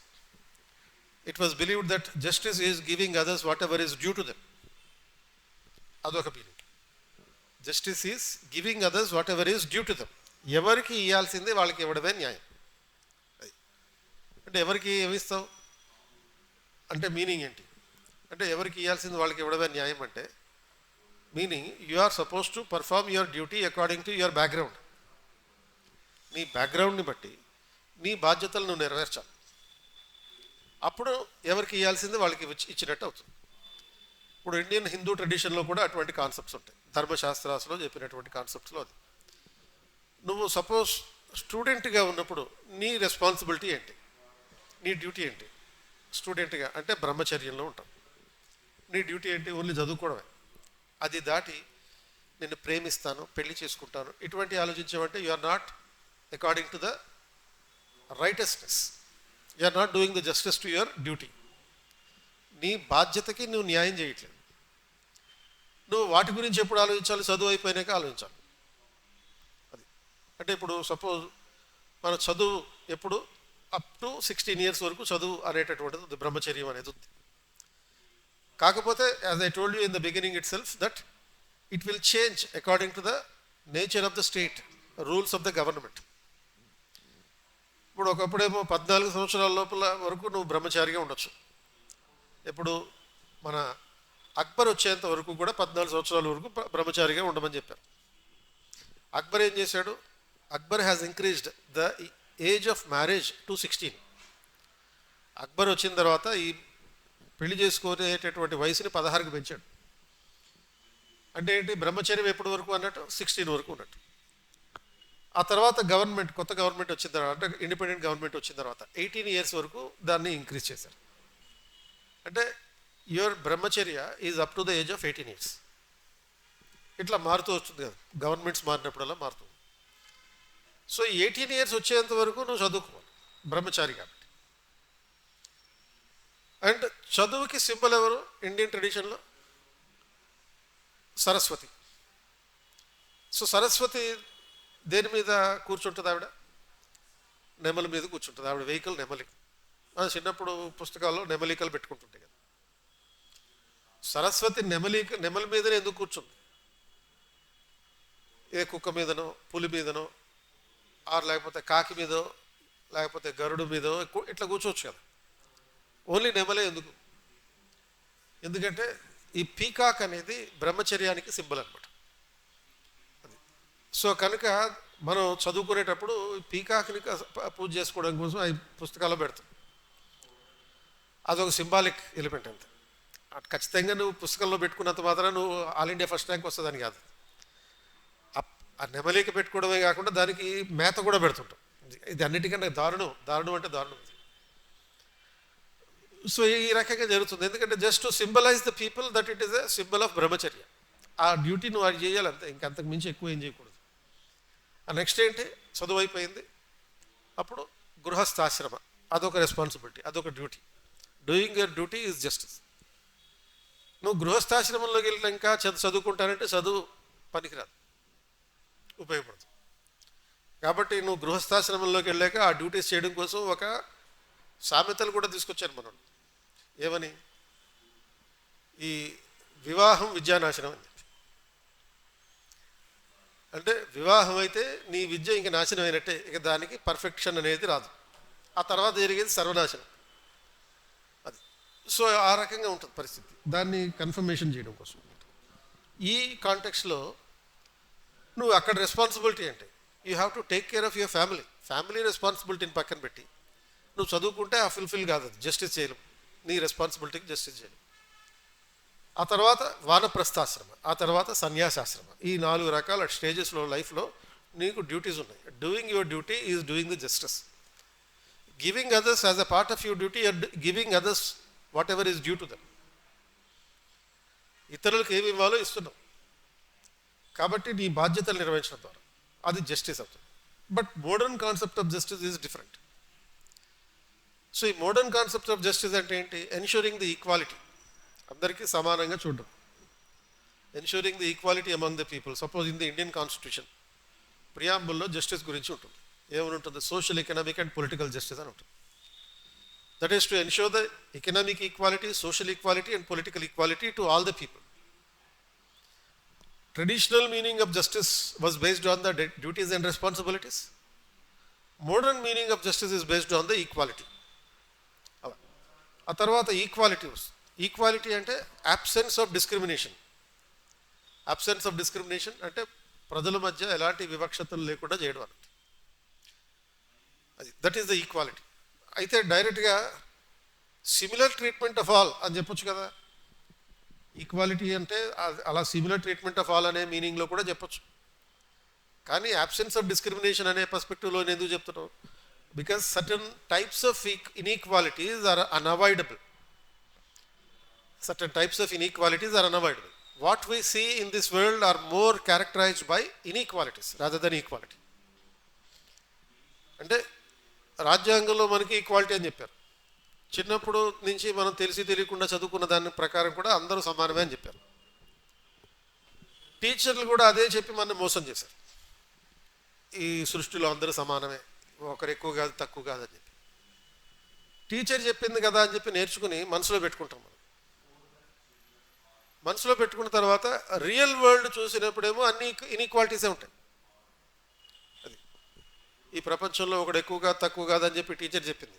it was believed that justice is giving others whatever is due to them. అదొక believe. Justice is giving others whatever is due to them. ఎవరికి ఇవ్వాల్సిందే వాళ్ళకి ఇవ్వడమే న్యాయం. అంటే ఎవరికి ఏమిస్తావు అంటే meaning ఏంటి? అంటే ఎవరికి ఇవ్వాల్సింది వాళ్ళకి ఇవ్వడమే న్యాయం అంటే meaning you are suppose to perform your duty according to your background. నీ బ్యాక్గ్రౌండ్ని బట్టి నీ బాధ్యతలు నువ్వు నెరవేర్చాలి. అప్పుడు ఎవరికి ఇవ్వాల్సింది వాళ్ళకి ఇచ్చినట్టు అవుతుంది. ఇప్పుడు ఇండియన్ హిందూ ట్రెడిషన్లో కూడా అటువంటి కాన్సెప్ట్స్ ఉంటాయి. ధర్మశాస్త్రాస్లో చెప్పినటువంటి కాన్సెప్ట్స్లో అది. నువ్వు సపోజ్ స్టూడెంట్గా ఉన్నప్పుడు నీ రెస్పాన్సిబిలిటీ ఏంటి, నీ డ్యూటీ ఏంటి? స్టూడెంట్గా అంటే బ్రహ్మచర్యంలో ఉంటాం. నీ డ్యూటీ ఏంటి? ఓన్లీ చదువుకోవడమే. అది దాటి నేను ప్రేమిస్తాను, పెళ్లి చేసుకుంటాను, ఇటువంటి ఆలోచించామంటే you are not according to the righteousness. You are not doing the justice to your duty. నీ బాధ్యతకి నువ్వు న్యాయం చేయట్లేదు. నువ్వు వాటి గురించి ఎప్పుడు ఆలోచించాలి? చదువు అయిపోయినాక ఆలోచించాలి. అది అంటే ఇప్పుడు సపోజ్ మన చదువు ఎప్పుడు అప్ టు 16 years వరకు చదువు అనేటటువంటిది ఉంది, బ్రహ్మచర్యం అనేది ఉంది. కాకపోతే as I told you in the beginning it self that it will change according to the nature of the state, rules of the government. ఇప్పుడు ఒకప్పుడేమో 14 సంవత్సరాల లోపల వరకు నువ్వు బ్రహ్మచారిగా ఉండొచ్చు. ఇప్పుడు మన అక్బర్ వచ్చేంత వరకు కూడా 14 సంవత్సరాల వరకు బ్రహ్మచారిగా ఉండమని చెప్పారు. అక్బర్ ఏం చేశాడు? Akbar has increased the age of marriage to 16. Akbar వచ్చిన తర్వాత ఈ పెళ్లి చేసుకునేటటువంటి వయసుని 16కి పెంచాడు. అంటే ఏంటి? బ్రహ్మచర్యం ఎప్పటి వరకు అన్నట్టు 16 వరకు ఉన్నట్టు. ఆ తర్వాత గవర్నమెంట్, కొత్త గవర్నమెంట్ వచ్చిన తర్వాత, అంటే ఇండిపెండెంట్ గవర్నమెంట్ వచ్చిన తర్వాత 18 years వరకు దాన్ని ఇంక్రీజ్ చేశారు. అంటే యువర్ బ్రహ్మచర్య is up to the age of 18 years. ఇట్లా మారుతూ వస్తుంది కదా, గవర్నమెంట్స్ మారినప్పుడల్లా మారుతుంది. సో ఈ 18 years వచ్చేంత వరకు నువ్వు చదువుకోవాలి, బ్రహ్మచారి కాబట్టి. అండ్ చదువుకి సింబల్ ఎవరు ఇండియన్ ట్రెడిషన్లో? సరస్వతి. సో సరస్వతి దేని మీద కూర్చుంటుంది? ఆవిడ నెమలి మీద కూర్చుంటుంది. ఆవిడ వెహికల్ నెమలి. చిన్నప్పుడు పుస్తకాల్లో నెమలికలు పెట్టుకుంటుంటాయి కదా. సరస్వతి నెమలి మీదనే ఎందుకు కూర్చుంది? ఏ కుక్క మీదనో, పులి మీదనో, ఆరు లేకపోతే కాకి మీదో, లేకపోతే గరుడు మీదో ఇట్లా కూర్చోవచ్చు కదా. ఓన్లీ నెమలే ఎందుకు? ఎందుకంటే ఈ పీకాక్ అనేది బ్రహ్మచర్యానికి సింబల్ అనమాట. అది సో కనుక మనం చదువుకునేటప్పుడు పీకాక్ని పూజ చేసుకోవడం కోసం ఆ పుస్తకాల్లో పెడతాం. అదొక సింబాలిక్ ఎలిమెంట్ అంతే. ఖచ్చితంగా నువ్వు పుస్తకంలో పెట్టుకున్నంత మాత్రం నువ్వు ఆల్ ఇండియా ఫస్ట్ ర్యాంక్ వస్తుందని కాదు. ఆ నెమలిక పెట్టుకోవడమే కాకుండా దానికి మేత కూడా పెడుతుంటాం. ఇది అన్నిటికంటే దారుణం అంటే దారుణం. సో ఈ రకంగా జరుగుతుంది. ఎందుకంటే just to symbolize the people that it is a symbol of Brahmacharya. ఆ డ్యూటీ నువ్వు అది చేయాలంతే, ఇంకంతకు మించి ఎక్కువ ఏం చేయకూడదు. ఆ నెక్స్ట్ ఏంటి? చదువు అయిపోయింది, అప్పుడు గృహస్థాశ్రమ, అదొక రెస్పాన్సిబిలిటీ, అదొక duty. Doing your duty is justice. నువ్వు గృహస్థాశ్రమంలోకి వెళ్ళినాక చదువుకుంటానంటే చదువు పనికిరాదు, ఉపయోగపడదు. కాబట్టి నువ్వు గృహస్థాశ్రమంలోకి వెళ్ళాక ఆ డ్యూటీస్ చేయడం కోసం ఒక సామెతలు కూడా తీసుకొచ్చాను మనం. ఏమని? ఈ వివాహం విద్యానాశనం అని. అంటే వివాహం అయితే నీ విద్య ఇంక నాశనం అయినట్టే, ఇక దానికి పర్ఫెక్షన్ అనేది రాదు, ఆ తర్వాత జరిగేది సర్వనాశనం. అది. సో ఆ రకంగా ఉంటుంది పరిస్థితి. దాన్ని కన్ఫర్మేషన్ చేయడం కోసం ఈ కాంటెక్స్లో నువ్వు అక్కడ రెస్పాన్సిబిలిటీ అంటే you have to take care of your family రెస్పాన్సిబిలిటీని పక్కన పెట్టి నువ్వు చదువుకుంటే ఆ ఫుల్ఫిల్ కాదు, అది జస్టిస్ చేయలేం, నీ రెస్పాన్సిబిలిటీకి జస్టిస్ చేయలేం. ఆ తర్వాత వానప్రస్థాశ్రమ, ఆ తర్వాత సన్యాసాశ్రమ, ఈ 4 రకాల స్టేజెస్లో లైఫ్లో నీకు డ్యూటీస్ ఉన్నాయి. Doing your duty is doing the justice. Giving others as a part of your duty, giving others whatever is due to them. ఇతరులకు ఏమి ఇవ్వాలో ఇస్తున్నాం కాబట్టి నీ బాధ్యతలు నిర్వహించడం ద్వారా అది జస్టిస్ అవుతుంది. But modern concept of justice is different. So ఈ మోడర్న్ కాన్సెప్ట్ ఆఫ్ జస్టిస్ అంటే ఏంటి? ఎన్ష్యూరింగ్ ది ఈక్వాలిటీ, అందరికీ సమానంగా చూడడం. Ensuring the equality among the people. Suppose in the Indian constitution ప్రియాంబుల్లో జస్టిస్ గురించి ఉంటుంది. ఏమని ఉంటుంది? Social, economic and political justice అని ఉంటుంది. That is to ensure the economic equality, social equality and political equality to all the people. Traditional meaning of justice was based on the duties and responsibilities. Modern meaning of justice is based on the equality. ఆ తర్వాత equality వస్తుంది. Equality అంటే absence of discrimination. Absence of discrimination అంటే ప్రజల మధ్య ఎలాంటి వివక్షతలు లేకుండా చేయడం అన్నట్టు. అది దట్ ఈస్ ద ఈక్వాలిటీ. అయితే డైరెక్ట్గా సిమిలర్ ట్రీట్మెంట్ ఆఫ్ ఆల్ అని చెప్పొచ్చు కదా. ఈక్వాలిటీ అంటే అలా సిమిలర్ ట్రీట్మెంట్ ఆఫ్ ఆల్ అనే మీనింగ్లో కూడా చెప్పొచ్చు. కానీ అబ్సెన్స్ ఆఫ్ డిస్క్రిమినేషన్ అనే పర్స్పెక్టివ్లో నేను ఎందుకు చెప్తున్నాను? Because certain types of inequalities are unavoidable. Certain types of inequalities are unavoidable. What we see in this world are more characterized by inequalities rather than equality. అంటే రాజ్యాంగంలో మనకి ఈక్వాలిటీ అని చెప్పారు. చిన్నప్పుడు నుంచి మనం తెలిసి తెలియకుండా చదువుకున్న దాని ప్రకారం కూడా అందరూ సమానమే అని చెప్పారు. టీచర్లు కూడా అదే చెప్పి మనం మోసం చేశారు. ఈ సృష్టిలో అందరూ సమానమే, ఒకరు ఎక్కువ కాదు తక్కువ కాదని చెప్పి టీచర్ చెప్పింది కదా అని చెప్పి నేర్చుకుని మనసులో పెట్టుకుంటాం. మనసులో పెట్టుకున్న తర్వాత రియల్ వరల్డ్ చూసినప్పుడేమో అన్ని ఇన్ఈక్వాలిటీసే ఉంటాయి. అది ఈ ప్రపంచంలో ఒకడు ఎక్కువ కాదు తక్కువ కాదని చెప్పి టీచర్ చెప్పింది.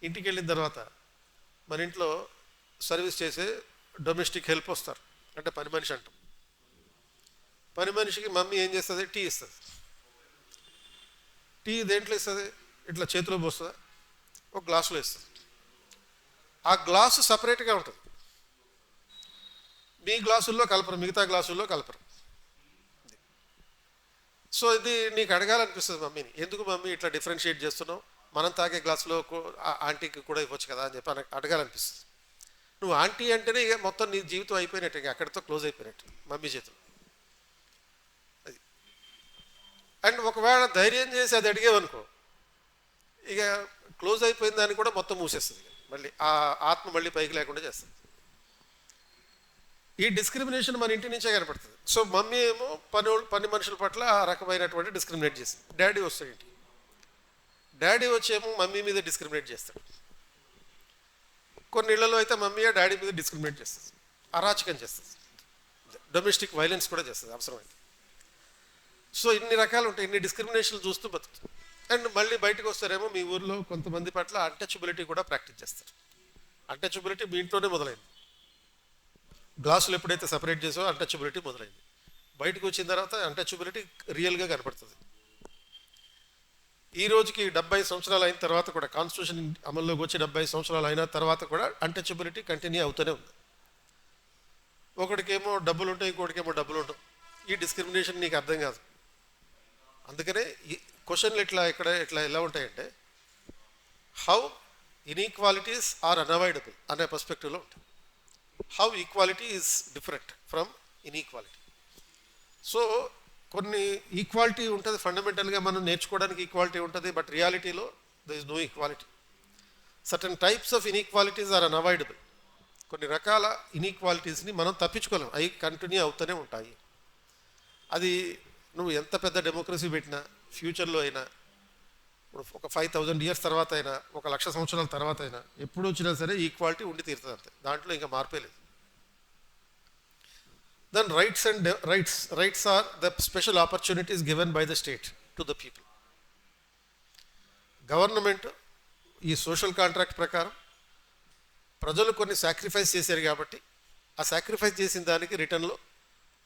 ఇంటికి వెళ్ళిన తర్వాత మన ఇంట్లో సర్వీస్ చేసే డొమెస్టిక్ హెల్ప్ వస్తారు, అంటే పని మనిషి అంటాం. పని మనిషికి మమ్మీ ఏం చేస్తుంది? టీ ఇస్తుంది. టీ దేంట్లో ఇస్తుంది? ఇట్లా చేతిలో పోస్తుందా? ఒక గ్లాసులో ఇస్తుంది. ఆ గ్లాసు సపరేట్గా ఉంటుంది. మీ గ్లాసుల్లో కలపరు, మిగతా గ్లాసుల్లో కలపరు. సో ఇది నీకు అడగాలనిపిస్తుంది మమ్మీని, ఎందుకు మమ్మీ ఇట్లా డిఫరెన్షియేట్ చేస్తున్నావు, మనం తాగే గ్లాసులో ఆంటీకి కూడా ఇవ్వచ్చు కదా అని చెప్పి అడగాలనిపిస్తుంది. నువ్వు ఆంటీ అంటేనే ఇక మొత్తం నీ జీవితం అయిపోయినట్టు, ఇక అక్కడితో క్లోజ్ అయిపోయినట్టు మమ్మీ చేతులు. అది అండ్ ఒకవేళ ధైర్యం చేసి అది అడిగేవనుకో, ఇక క్లోజ్ అయిపోయిన దాన్ని కూడా మొత్తం మూసేస్తుంది. మళ్ళీ ఆ ఆత్మ మళ్ళీ పైకి లేకుండా చేస్తుంది. ఈ డిస్క్రిమినేషన్ మన ఇంటి నుంచే కనపడుతుంది. సో మమ్మీ ఏమో పని మనుషుల పట్ల ఆ రకమైనటువంటి డిస్క్రిమినేట్ చేస్తుంది. డాడీ వస్తాడు ఇంటికి, డాడీ వచ్చేమో మమ్మీ మీద డిస్క్రిమినేట్ చేస్తాడు. కొన్ని ఇళ్లలో అయితే మమ్మీ డాడీ మీద డిస్క్రిమినేట్ చేస్తుంది, అరాచకం చేస్తుంది, డొమెస్టిక్ వైలెన్స్ కూడా చేస్తుంది అవసరమైంది. సో ఇన్ని రకాలు ఉంటాయి, ఇన్ని డిస్క్రిమినేషన్లు చూస్తూ బతుకుతుంది. అండ్ మళ్ళీ బయటకు వస్తారేమో మీ ఊర్లో కొంతమంది పట్ల అన్టచబిలిటీ కూడా ప్రాక్టీస్ చేస్తారు. అన్టచబిలిటీ మీ ఇంట్లోనే మొదలైంది. గ్లాసులు ఎప్పుడైతే సపరేట్ చేసావో అన్టచబిలిటీ మొదలైంది. బయటకు వచ్చిన తర్వాత అన్టచబిలిటీ రియల్గా కనపడుతుంది. ఈ రోజుకి 70 సంవత్సరాలు అయిన తర్వాత కూడా, కాన్స్టిట్యూషన్ అమల్లోకి వచ్చి 70 సంవత్సరాలు అయిన తర్వాత కూడా అన్టచబిలిటీ కంటిన్యూ అవుతూనే ఉంది. ఒకటికేమో డబ్బులు ఉంటాయి, ఇంకోటికేమో డబ్బులు ఉండవు. ఈ డిస్క్రిమినేషన్ నీకు అర్థం కాదు. అందుకనే ఈ క్వశ్చన్లు ఇట్లా ఎలా ఉంటాయంటే, హౌ ఇన్ఈక్వాలిటీస్ ఆర్ అన్అవాయిడబుల్ అనే పర్స్పెక్టివ్లో ఉంటాయి. How equality is different from inequality. So కొన్ని ఈక్వాలిటీ ఉంటుంది, ఫండమెంటల్గా మనం నేర్చుకోవడానికి ఈక్వాలిటీ ఉంటుంది, బట్ రియాలిటీలో there is no equality. Certain types of inequalities are unavoidable. కొన్ని రకాల ఇన్ఈక్వాలిటీస్ని మనం తప్పించుకోలేం, అవి కంటిన్యూ అవుతూనే ఉంటాయి. అది నువ్వు ఎంత పెద్ద డెమోక్రసీ పెట్టినా, ఫ్యూచర్లో అయినా ఇప్పుడు ఒక 5000 ఇయర్స్ తర్వాత అయినా, 1,00,000 సంవత్సరాల తర్వాత అయినా, ఎప్పుడు వచ్చినా సరే ఈక్వాలిటీ ఉండి తీరుతుంది అంతే, దాంట్లో ఇంకా మార్పే లేదు. Then rights are the special opportunities given by the state to the people. Government ఈ సోషల్ కాంట్రాక్ట్ ప్రకారం ప్రజలు కొన్ని సాక్రిఫైస్ చేశారు కాబట్టి ఆ సాక్రిఫైస్ చేసిన దానికి రిటర్న్లో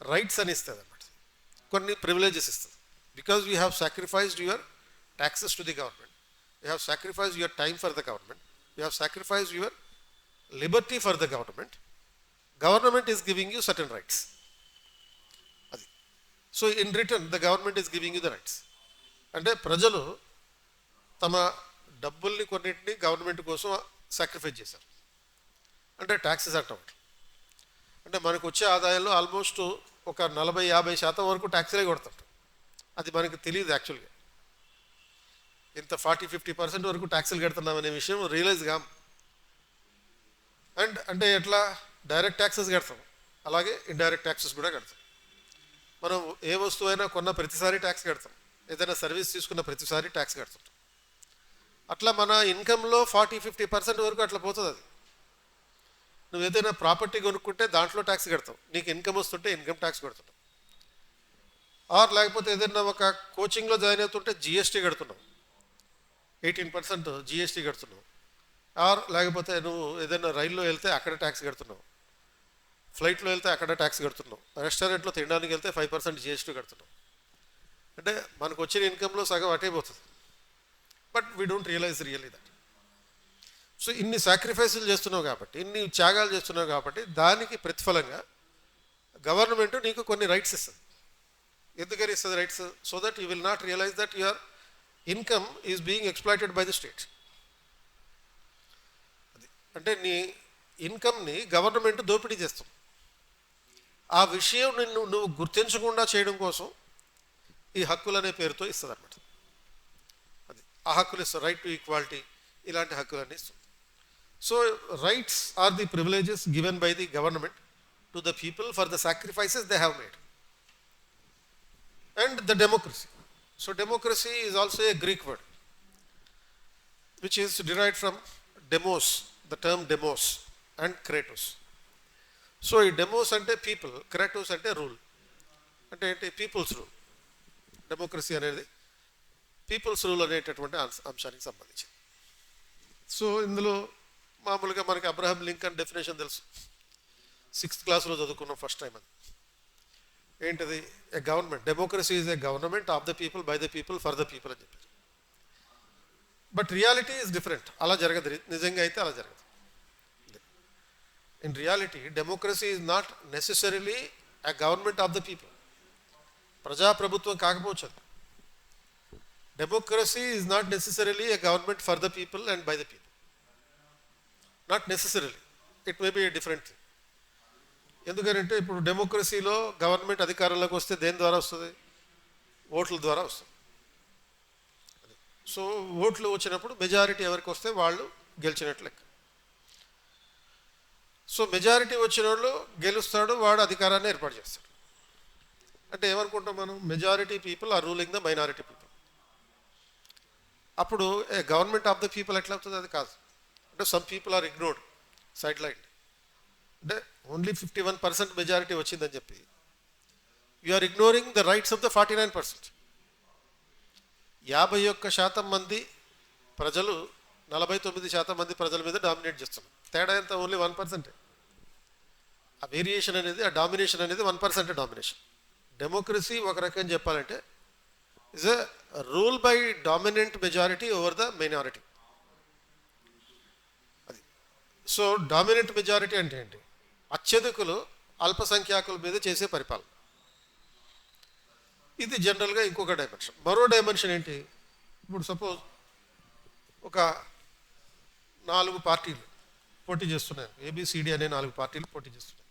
రైట్స్ అని ఇస్తుంది అన్నమాట, కొన్ని ప్రివిలేజెస్ ఇస్తుంది. Because you have sacrificed your taxes to the government, you have sacrificed your time for the government, you have sacrificed your liberty for the government is giving you certain rights. So in return the government is giving you the rights. అంటే ప్రజలు తమ డబ్బుల్ని కొన్నింటిని government కోసం sacrifice చేశారు. అంటే taxes అంటాం. అంటే మనకు వచ్చే ఆదాయంలో ఆల్మోస్ట్ ఒక 40-50% వరకు ట్యాక్స్లే కొడతాం. అది మనకు తెలియదు యాక్చువల్గా. ఇంత 40-50% వరకు ట్యాక్సులు కడుతున్నాం అనే విషయం రియలైజ్ కాం. అండ్ అంటే ఎట్లా డైరెక్ట్ ట్యాక్సెస్ కడతాం, అలాగే ఇండైరెక్ట్ ట్యాక్సెస్ కూడా కడతాం. మనం ఏ వస్తువు అయినా కొన్న ప్రతిసారి ట్యాక్స్ కడతాం, ఏదైనా సర్వీస్ తీసుకున్న ప్రతిసారి ట్యాక్స్ కడుతుంటాం. అట్లా మన ఇన్కంలో 40-50% వరకు అట్లా పోతుంది. అది నువ్వు ఏదైనా ప్రాపర్టీ కొనుక్కుంటే దాంట్లో ట్యాక్స్ కడతావు, నీకు ఇన్కమ్ వస్తుంటే ఇన్కమ్ ట్యాక్స్ కడుతున్నావు. ఆర్ లేకపోతే ఏదైనా ఒక కోచింగ్లో జాయిన్ అవుతుంటే జిఎస్టీ కడుతున్నావు, 18% జిఎస్టీ కడుతున్నావు. ఆర్ లేకపోతే నువ్వు ఏదైనా రైల్లో వెళ్తే అక్కడ ట్యాక్స్ కడుతున్నావు, ఫ్లైట్లో వెళ్తే అక్కడ ట్యాక్స్ కడుతున్నావు, రెస్టారెంట్లో తినడానికి వెళ్తే 5% జిఎస్టీ కడుతున్నావు. అంటే మనకు వచ్చిన ఇన్కంలో సగం అటే పోతుంది. But we don't realize really that. So ఇన్ని సాక్రిఫైసులు చేస్తున్నావు కాబట్టి, ఇన్ని త్యాగాలు చేస్తున్నావు కాబట్టి దానికి ప్రతిఫలంగా గవర్నమెంట్ నీకు కొన్ని రైట్స్ ఇస్తుంది. ఎందుకని ఇస్తుంది rights? So that you will not realize that your income is being exploited by the state. అది అంటే నీ ఇన్కమ్ని గవర్నమెంట్ దోపిడీ చేస్తుంది. ఆ విషయం నువ్వు గుర్తించకుండా చేయడం కోసం ఈ హక్కులు అనే పేరుతో ఇస్తుంది అన్నమాట. అది ఆ హక్కులు ఇస్తుంది, రైట్ టు ఈక్వాలిటీ, ఇలాంటి హక్కులన్నీ ఇస్తుంది. So rights are the privileges given by the government to the people for the sacrifices they have made. And the democracy. So democracy is also a Greek word which is derived from demos, the term demos and kratos. So ఈ demos అంటే people, kratos అంటే rule, అంటే ఏంటి? People's rule. Democracy అనేది people's rule అనేటటువంటి అంశానికి సంబంధించింది. So ఇందులో మామూలుగా మనకి అబ్రహం లింకన్ డెఫినేషన్ తెలుసు, 6th క్లాస్లో చదువుకున్నాం ఫస్ట్ టైం. అది ఏంటిది? A government, democracy is a government of the people, by the people, for the people అని చెప్పారు. But reality is different. అలా జరగదు, నిజంగా అయితే అలా జరగదు. In reality democracy is not necessarily a government of the people. ప్రజాప్రభుత్వం కాకపోవచ్చు. Democracy is not necessarily a government for the people and by the people. Not necessarily, it may be a different thing. ఎందుకంటే ఇప్పుడు డెమోక్రసీలో government అధికారంలోకి వస్తే దేని ద్వారా వస్తుంది? ఓట్ల ద్వారా వస్తుంది. సో ఓట్లు వచ్చినప్పుడు మెజారిటీ ఎవరికి వస్తే వాళ్ళు గెలిచినట్లు లెక్క. సో మెజారిటీ వచ్చిన వాళ్ళు గెలుస్తాడు, వాడు అధికారాన్ని ఏర్పాటు చేస్తాడు. అంటే ఏమనుకుంటాం మనం? Majority people are ruling the minority people. అప్పుడు గవర్నమెంట్ ఆఫ్ ద పీపుల్ ఎట్లా అవుతుంది? అది కాదు. అంటే some people are ignored, sideline. అంటే ఓన్లీ 51% మెజారిటీ వచ్చిందని చెప్పి you are ignoring the rights of the 49%. 51% మంది ప్రజలు 49% మంది ప్రజల మీద డామినేట్ చేస్తున్నారు. తేడా ఎంత? ఓన్లీ 1%. ఆ వేరియేషన్ అనేది, ఆ డామినేషన్ అనేది 1% డామినేషన్. డెమోక్రసీ ఒక రకం చెప్పాలంటే is a rule by dominant majority over the minority. అది. సో డామినెంట్ మెజారిటీ అంటే ఏంటి? అత్యధికులు అల్పసంఖ్యాకుల మీద చేసే పరిపాలన. ఇది జనరల్గా ఇంకొక డైమెన్షన్. మరో డైమెన్షన్ ఏంటి? ఇప్పుడు సపోజ్ ఒక 4 పార్టీలు పోటీ చేస్తున్నాయి, ఏబిసిడి అనే 4 పార్టీలు పోటీ చేస్తున్నాయి.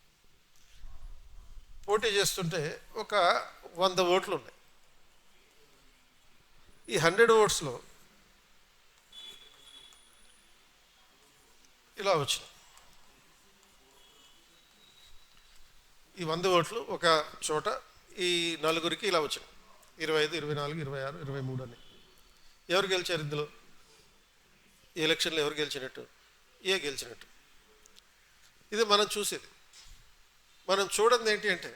పోటీ చేస్తుంటే ఒక 100 ఓట్లు ఉన్నాయి. ఈ 100 ఓట్స్లో ఇలా వచ్చినాయి. ఈ 100 ఓట్లు ఒక చోట ఈ నలుగురికి ఇలా వచ్చినాయి, 25, 24, 26, 23 అని. ఎవరు గెలిచారు ఇందులో? ఈ ఎలక్షన్లో ఎవరు గెలిచినట్టు? ఏ గెలిచినట్టు. ఇది మనం చూసేది. మనం చూడండి ఏంటి అంటే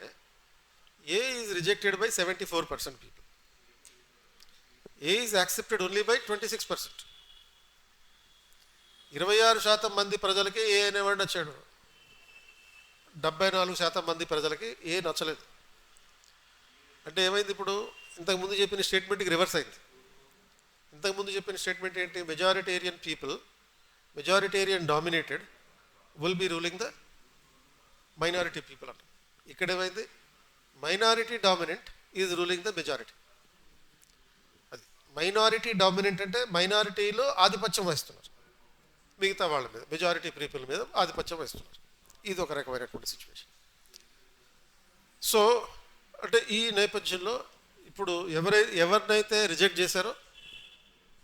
A is rejected by 74% people, A is accepted only by 26%. 26% మంది ప్రజలకి ఏ అనేవాడు నచ్చాడు, 74% మంది ప్రజలకి ఏ నచ్చలేదు. అంటే ఏమైంది ఇప్పుడు? ఇంతకుముందు చెప్పిన స్టేట్మెంట్కి రివర్స్ అయింది. ఇంతకుముందు చెప్పిన స్టేట్మెంట్ ఏంటి? Majoritarian people, majoritarian dominated will be ruling the minority people అంట. ఇక్కడ ఏమైంది? Minority dominant is ruling the majority. అది మైనారిటీ డామినెంట్ అంటే మైనారిటీలో ఆధిపత్యం వహిస్తున్నారు, మిగతా వాళ్ళ మీద, మెజారిటీ పీపుల్ మీద ఆధిపత్యం వహిస్తున్నారు. ఇది ఒక రకమైనటువంటి సిచ్యువేషన్. సో అంటే ఈ నేపథ్యంలో ఇప్పుడు ఎవరినైతే రిజెక్ట్ చేశారో,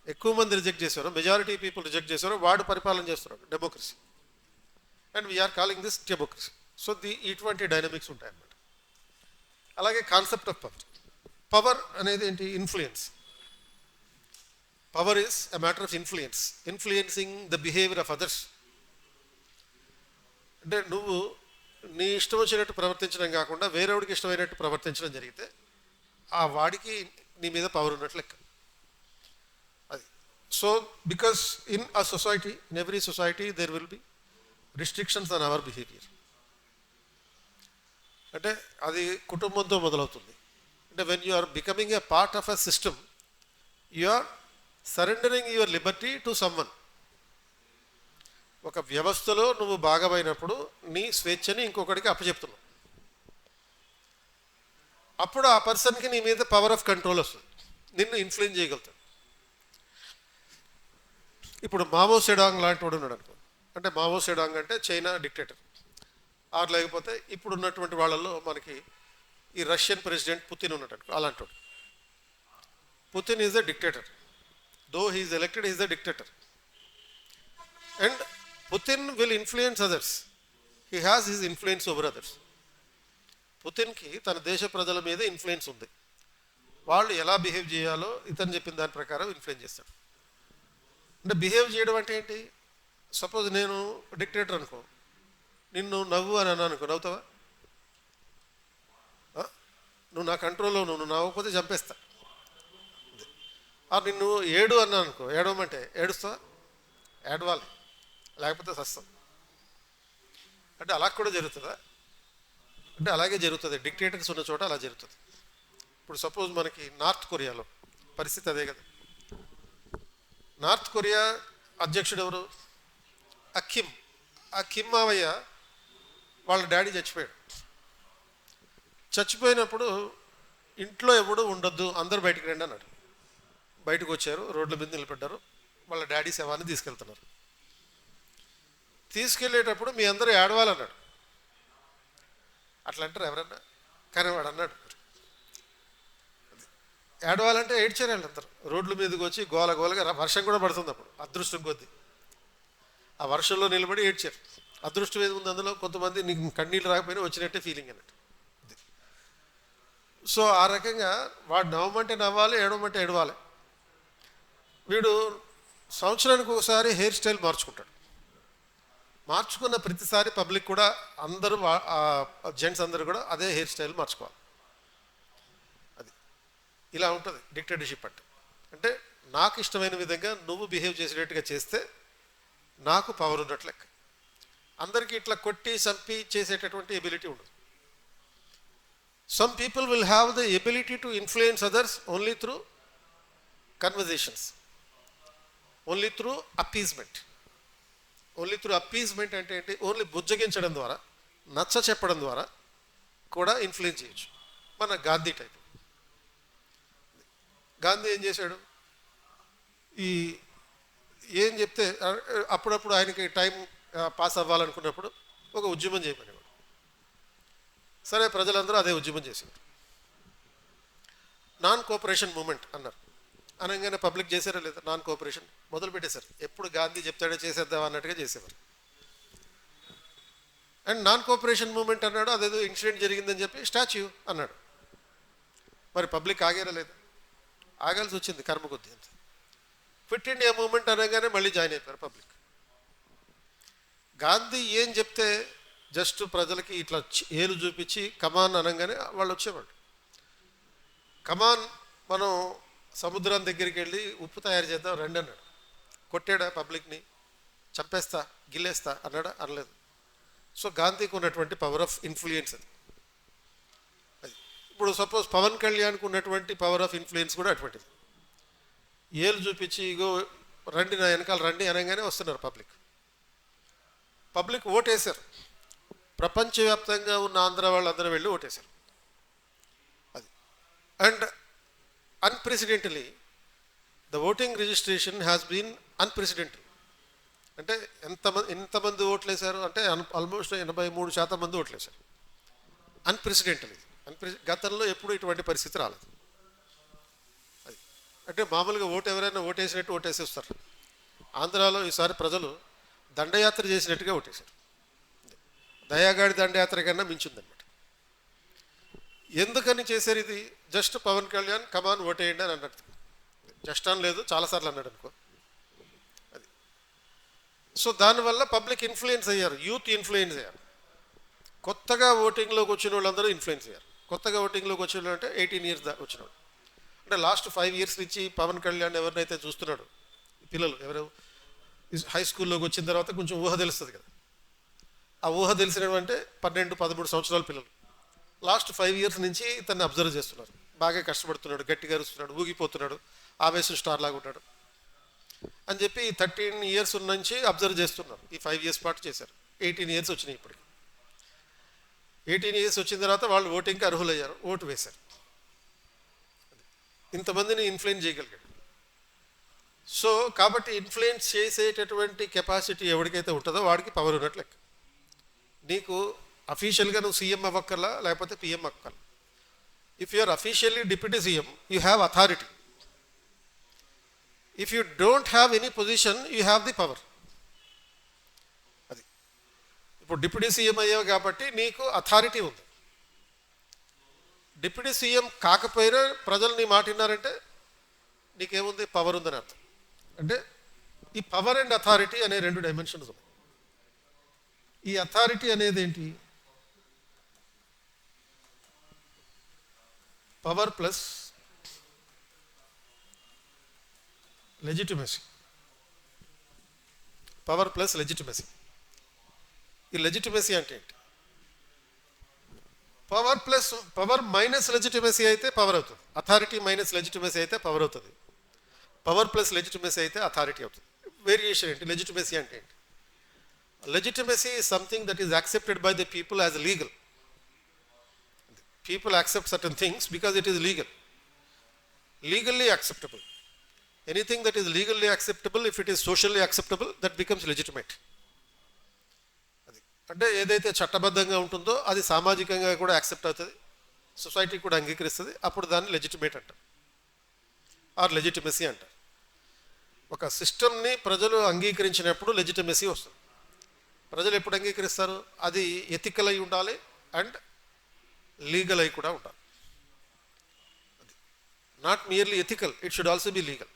ఎక్కువ మంది రిజెక్ట్ చేశారో, మెజారిటీ పీపుల్ రిజెక్ట్ చేశారో వాడు పరిపాలన చేస్తున్నారు, democracy. And we are calling this democracy. So ఇటువంటి డైనమిక్స్ ఉంటాయన్నమాట. అలాగే కాన్సెప్ట్ ఆఫ్ పవర్. పవర్ అనేది ఏంటి? Influence. Power is a matter of influence, influencing the behaviour of others. అంటే నువ్వు నీ ఇష్టం వచ్చినట్టు ప్రవర్తించడం కాకుండా వేరేవాడికి ఇష్టమైనట్టు ప్రవర్తించడం జరిగితే ఆ వాడికి నీ మీద పవర్ ఉన్నట్లు లెక్క. అది. So because in a society, in every society there will be restrictions on our behaviour. అంటే అది కుటుంబంతో మొదలవుతుంది. అంటే when you are becoming a part of a system, you are surrendering your liberty to someone. ఒక వ్యవస్థలో నువ్వు భాగమైనప్పుడు నీ స్వేచ్ఛని ఇంకొకటికి అప్పచెప్తున్నావు. అప్పుడు ఆ పర్సన్కి నీ మీద పవర్ ఆఫ్ కంట్రోల్ వస్తుంది, నిన్ను ఇన్ఫ్లుయెన్స్ చేయగలుగుతాడు. ఇప్పుడు మావో సెడాంగ్ లాంటి వాడు ఉన్నాడు అనుకో. అంటే మావో సెడాంగ్ అంటే చైనా డిక్టేటర్. ఆరు లేకపోతే ఇప్పుడు ఉన్నటువంటి వాళ్ళల్లో మనకి ఈ రష్యన్ ప్రెసిడెంట్ పుతిన్ ఉన్నాడు అనుకో, అలాంటి వాడు. Putin is the dictator. Though he is elected, is the dictator. And Putin will influence others. He has his influence over others. పుతిన్కి తన దేశ ప్రజల మీద ఇన్ఫ్లుయెన్స్ ఉంది. వాళ్ళు ఎలా బిహేవ్ చేయాలో ఇతను చెప్పిన దాని ప్రకారం ఇన్ఫ్లుయెన్స్ చేస్తాడు. అంటే బిహేవ్ చేయడం అంటే ఏంటి? సపోజ్ నేను డిక్టేటర్ అనుకో, నిన్ను నవ్వు అని అన్నాను అనుకో, నవ్వుతావా? నువ్వు నా కంట్రోల్లో, నువ్వు నవ్వకపోతే చంపేస్తా. నిన్ను ఏడు అన్నాను అనుకో, ఏడవమంటే ఏడుస్తావా? ఏడవాలి, లేకపోతే సస్తం. అంటే అలా కూడా జరుగుతుందా? అంటే అలాగే జరుగుతుంది. డిక్టేటర్స్ ఉన్న చోట అలా జరుగుతుంది. ఇప్పుడు సపోజ్ మనకి నార్త్ కొరియాలో పరిస్థితి అదే కదా. నార్త్ కొరియా అధ్యక్షుడు ఎవరు? ఆ కిమ్ మావయ్య వాళ్ళ డాడీ చచ్చిపోయాడు. చచ్చిపోయినప్పుడు ఇంట్లో ఎవడు ఉండొద్దు, అందరూ బయటికి రండి అన్నాడు. బయటకు వచ్చారు, రోడ్ల మీద నిలబడ్డారు, వాళ్ళ డాడీ శవాన్ని తీసుకెళ్తున్నారు. తీసుకెళ్ళేటప్పుడు మీ అందరూ ఏడవాలన్నాడు. అట్లా అంటారు ఎవరన్నా? కానీ వాడు అన్నాడు ఏడవాలంటే ఏడ్చారు వాళ్ళందరూ. రోడ్ల మీదకి వచ్చి గోల గోలగా, వర్షం కూడా పడుతుంది అప్పుడు, అదృష్టం కొద్దీ ఆ వర్షంలో నిలబడి ఏడ్చారు. అదృష్టం ఏది ఉంది అందులో? కొంతమంది నీకు కన్నీళ్ళు రాకపోయినా వచ్చినట్టే ఫీలింగ్ అన్నట్టు. సో ఆ రకంగా వాడు నవ్వమంటే నవ్వాలి, ఏడవమంటే ఏడవాలి. వీడు సంవత్సరానికి ఒకసారి హెయిర్ స్టైల్ మార్చుకుంటాడు. మార్చుకున్న ప్రతిసారి పబ్లిక్ కూడా అందరూ, జెంట్స్ అందరూ కూడా అదే హెయిర్ స్టైల్ మార్చుకోవాలి. అది ఇలా ఉంటుంది డిక్టేటర్షిప్ అంటే. అంటే నాకు ఇష్టమైన విధంగా నువ్వు బిహేవ్ చేసేటట్టుగా చేస్తే నాకు పవర్ ఉన్నట్లు లెక్క. అందరికీ ఇట్లా కొట్టి చంపి చేసేటటువంటి ఎబిలిటీ ఉండదు. Some people will have the ability to influence others only through conversations, only through appeasement. Only through appeasement అంటే ఏంటి? ఓన్లీ బుజ్జగించడం ద్వారా, నచ్చ చెప్పడం ద్వారా కూడా ఇన్ఫ్లుయెన్స్ చేయొచ్చు. మన గాంధీ టైప్. గాంధీ ఏం చేశాడు? ఏం చెప్తే అప్పుడప్పుడు ఆయనకి టైం పాస్ అవ్వాలనుకున్నప్పుడు ఒక ఉద్యమం చేయమనేవాడు. సరే, ప్రజలందరూ అదే ఉద్యమం చేసేవారు. నాన్ కోఆపరేషన్ మూమెంట్ అన్నారు. అనగానే పబ్లిక్ చేశారా లేదా? నాన్ కోఆపరేషన్ మొదలు పెట్టేశారు. ఎప్పుడు గాంధీ చెప్తాడో చేసేద్దాం అన్నట్టుగా చేసేవారు. అండ్ నాన్ కోఆపరేషన్ మూమెంట్ అన్నాడు, అదేదో ఇన్సిడెంట్ జరిగిందని చెప్పి స్టాచ్యూ అన్నాడు. మరి పబ్లిక్ ఆగారా లేదా? ఆగాల్సి వచ్చింది కర్మ కొద్దీ. అంతే. క్విట్ ఇండియా మూవ్మెంట్ అనగానే మళ్ళీ జాయిన్ అయిపోయారు పబ్లిక్. గాంధీ ఏం చెప్తే జస్ట్ ప్రజలకి ఇట్లా ఏలు చూపించి కమాన్ అనగానే వాళ్ళు వచ్చేవాళ్ళు. కమాన్ మనం సముద్రం దగ్గరికి వెళ్ళి ఉప్పు తయారు చేద్దాం రండి అన్నాడు. కొట్టాడా పబ్లిక్ని? చంపేస్తా గిల్లేస్తా అన్నాడా? అనలేదు. సో గాంధీకి ఉన్నటువంటి పవర్ ఆఫ్ ఇన్ఫ్లుయెన్స్ అది. ఇప్పుడు సపోజ్ పవన్ కళ్యాణ్కి ఉన్నటువంటి పవర్ ఆఫ్ ఇన్ఫ్లుయెన్స్ కూడా అటువంటిది. ఏలు చూపించి ఇగో రండి నా వెనకాల రండి అనగానే వస్తున్నారు పబ్లిక్. పబ్లిక్ ఓటేశారు. ప్రపంచవ్యాప్తంగా ఉన్న ఆంధ్ర వాళ్ళందరూ వెళ్ళి ఓటేశారు. అది and unprecedentedly the voting registration has been unprecedented. అంటే ఎంతమంది ఓట్లేశారు అంటే ఆల్మోస్ట్ 83% మంది ఓట్లేశారు. అన్ప్రెసిడెంటలీ. గతంలో ఎప్పుడు ఇటువంటి పరిస్థితి రాలేదు. అది అంటే మామూలుగా ఓటు ఎవరైనా ఓటేసినట్టు ఓటేసేస్తారు. ఆంధ్రాలో ఈసారి ప్రజలు దండయాత్ర చేసినట్టుగా ఓటేశారు. దయాగాడి దండయాత్ర కన్నా మించిందనమాట. ఎందుకని చేశారు ఇది? జస్ట్ పవన్ కళ్యాణ్ కమాన్ ఓటేయండి అని అన్నట్టు. జస్ట్ అని లేదు, చాలాసార్లు అన్నాడు అనుకో. అది సో దానివల్ల పబ్లిక్ ఇన్ఫ్లుయెన్స్ అయ్యారు, యూత్ ఇన్ఫ్లుయెన్స్ అయ్యారు. కొత్తగా ఓటింగ్లోకి వచ్చిన వాళ్ళందరూ ఇన్ఫ్లుయెన్స్ అయ్యారు. కొత్తగా ఓటింగ్లోకి వచ్చిన వాళ్ళు అంటే 18 years వచ్చిన వాళ్ళు. అంటే లాస్ట్ 5 years నుంచి పవన్ కళ్యాణ్ ఎవరినైతే చూస్తున్నాడు, పిల్లలు ఎవరు హై స్కూల్లోకి వచ్చిన తర్వాత కొంచెం ఊహ తెలుస్తుంది కదా. ఆ ఊహ తెలిసినవంటే 12-13 సంవత్సరాల పిల్లలు లాస్ట్ 5 years నుంచి ఇతన్ని అబ్జర్వ్ చేస్తున్నారు. బాగా కష్టపడుతున్నాడు, గట్టిగా అరుస్తున్నాడు, ఊగిపోతున్నాడు, ఆవేశం స్టార్ లాగా ఉంటాడు అని చెప్పి 13 years నుంచి అబ్జర్వ్ చేస్తున్నారు. ఈ 5 years పాటు చేశారు. 18 years వచ్చినాయి ఇప్పటికి. 18 years వచ్చిన తర్వాత వాళ్ళు ఓటింగ్కి అర్హులయ్యారు, ఓటు వేశారు. ఇంతమందిని ఇన్ఫ్లుయెన్స్ చేయగలిగాడు. సో కాబట్టి ఇన్ఫ్లుయెన్స్ చేసేటటువంటి కెపాసిటీ ఎవరికైతే ఉంటుందో వాడికి పవర్ ఉన్నట్లు లెక్క. నీకు అఫీషియల్గా నువ్వు సీఎం అవ్వక్కర్లా, లేకపోతే పిఎం అవ్వక్కర్లా. If you are officially deputy CM you have authority. If you don't have any position you have the power. అది ఇప్పుడు డిప్యూటీ సీఎం అయ్యావు కాబట్టి నీకు అథారిటీ ఉంది. డిప్యూటీ సీఎం కాకపోయినా ప్రజలు నీ మాట విన్నారంటే నీకేముంది? పవర్ ఉందని అర్థం. అంటే ఈ పవర్ అండ్ అథారిటీ అనే 2 dimensions ఉన్నాయి. ఈ అథారిటీ అనేది ఏంటి? Power plus legitimacy. Power plus legitimacy. ఈ లెజిటిమసీ అంటే ఏంటి? పవర్ మైనస్ లెజిటిమసీ అయితే పవర్ అవుతుంది. అథారిటీ మైనస్ లెజిటిమసీ అయితే పవర్ అవుతుంది. పవర్ ప్లస్ లెజిటిమసీ అయితే అథారిటీ అవుతుంది. వేరియేషన్ ఏంటి? లెజిటిమసీ అంటే ఏంటి? Legitimacy is something that is accepted by the people as legal. People accept certain things because it is legal. Legally acceptable. Anything that is legally acceptable, if it is socially acceptable, that becomes legitimate. అంటే ఏదైతే చట్టబద్ధంగా ఉంటుందో అది సామాజికంగా కూడా accept అవుతుంది, society కూడా అంగీకరిస్తుంది. అప్పుడు దాన్ని లెజిటిమేట్ అంటారు, ఆర్ లెజిటిమసీ అంటారు. ఒక సిస్టమ్ని ప్రజలు అంగీకరించినప్పుడు లెజిటిమసీ వస్తుంది. ప్రజలు ఎప్పుడు అంగీకరిస్తారు? అది ఎథికల్ అయి ఉండాలి అండ్ లీగల్ అయి కూడా ఉండాలి. Not merely ethical, it should also be legal.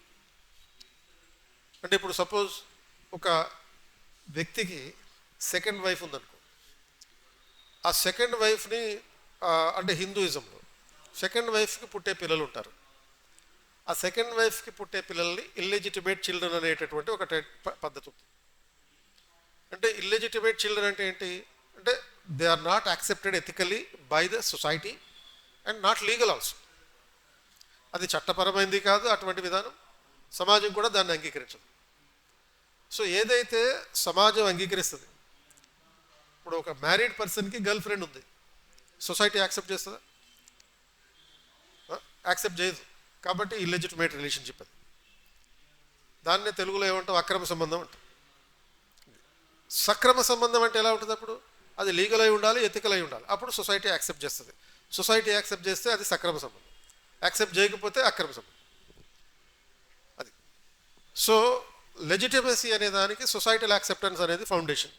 అంటే ఇప్పుడు సపోజ్ ఒక వ్యక్తికి సెకండ్ వైఫ్ ఉందనుకో. ఆ సెకండ్ వైఫ్ని అంటే హిందూయిజంలో సెకండ్ వైఫ్కి పుట్టే పిల్లలు ఉంటారు. ఆ సెకండ్ వైఫ్కి పుట్టే పిల్లల్ని ఇల్లెజిటిమేట్ చిల్డ్రన్ అనేటటువంటి ఒక పద్ధతి ఉంది. అంటే ఇల్లెజిటిమేట్ చిల్డ్రన్ అంటే ఏంటి? అంటే they are not accepted ethically by the society and not legal also. అది చట్టపరమైంది కాదు అటువంటి విధానం, సమాజం కూడా దాన్ని అంగీకరించదు. సో ఏదైతే సమాజం అంగీకరిస్తుంది, ఇప్పుడు ఒక మ్యారీడ్ పర్సన్కి గర్ల్ ఫ్రెండ్ ఉంది, సొసైటీ యాక్సెప్ట్ చేస్తుందా? యాక్సెప్ట్ చేయదు. కాబట్టి ఇల్లెజిటిమేట్ రిలేషన్షిప్ అది. దాన్నే తెలుగులో ఏమంటాం? అక్రమ సంబంధం అంటాం. సక్రమ సంబంధం అంటే ఎలా ఉంటుంది? అప్పుడు అది లీగల్ అయి ఉండాలి, ఎథికల్ అయి ఉండాలి. అప్పుడు సొసైటీ యాక్సెప్ట్ చేస్తుంది. సొసైటీ యాక్సెప్ట్ చేస్తే అది సక్రమ సంబంధం, యాక్సెప్ట్ చేయకపోతే అక్రమ సంబంధం. అది సో లెజిటిమసీ అనే దానికి సొసైటల్ యాక్సెప్టెన్స్ అనేది foundation,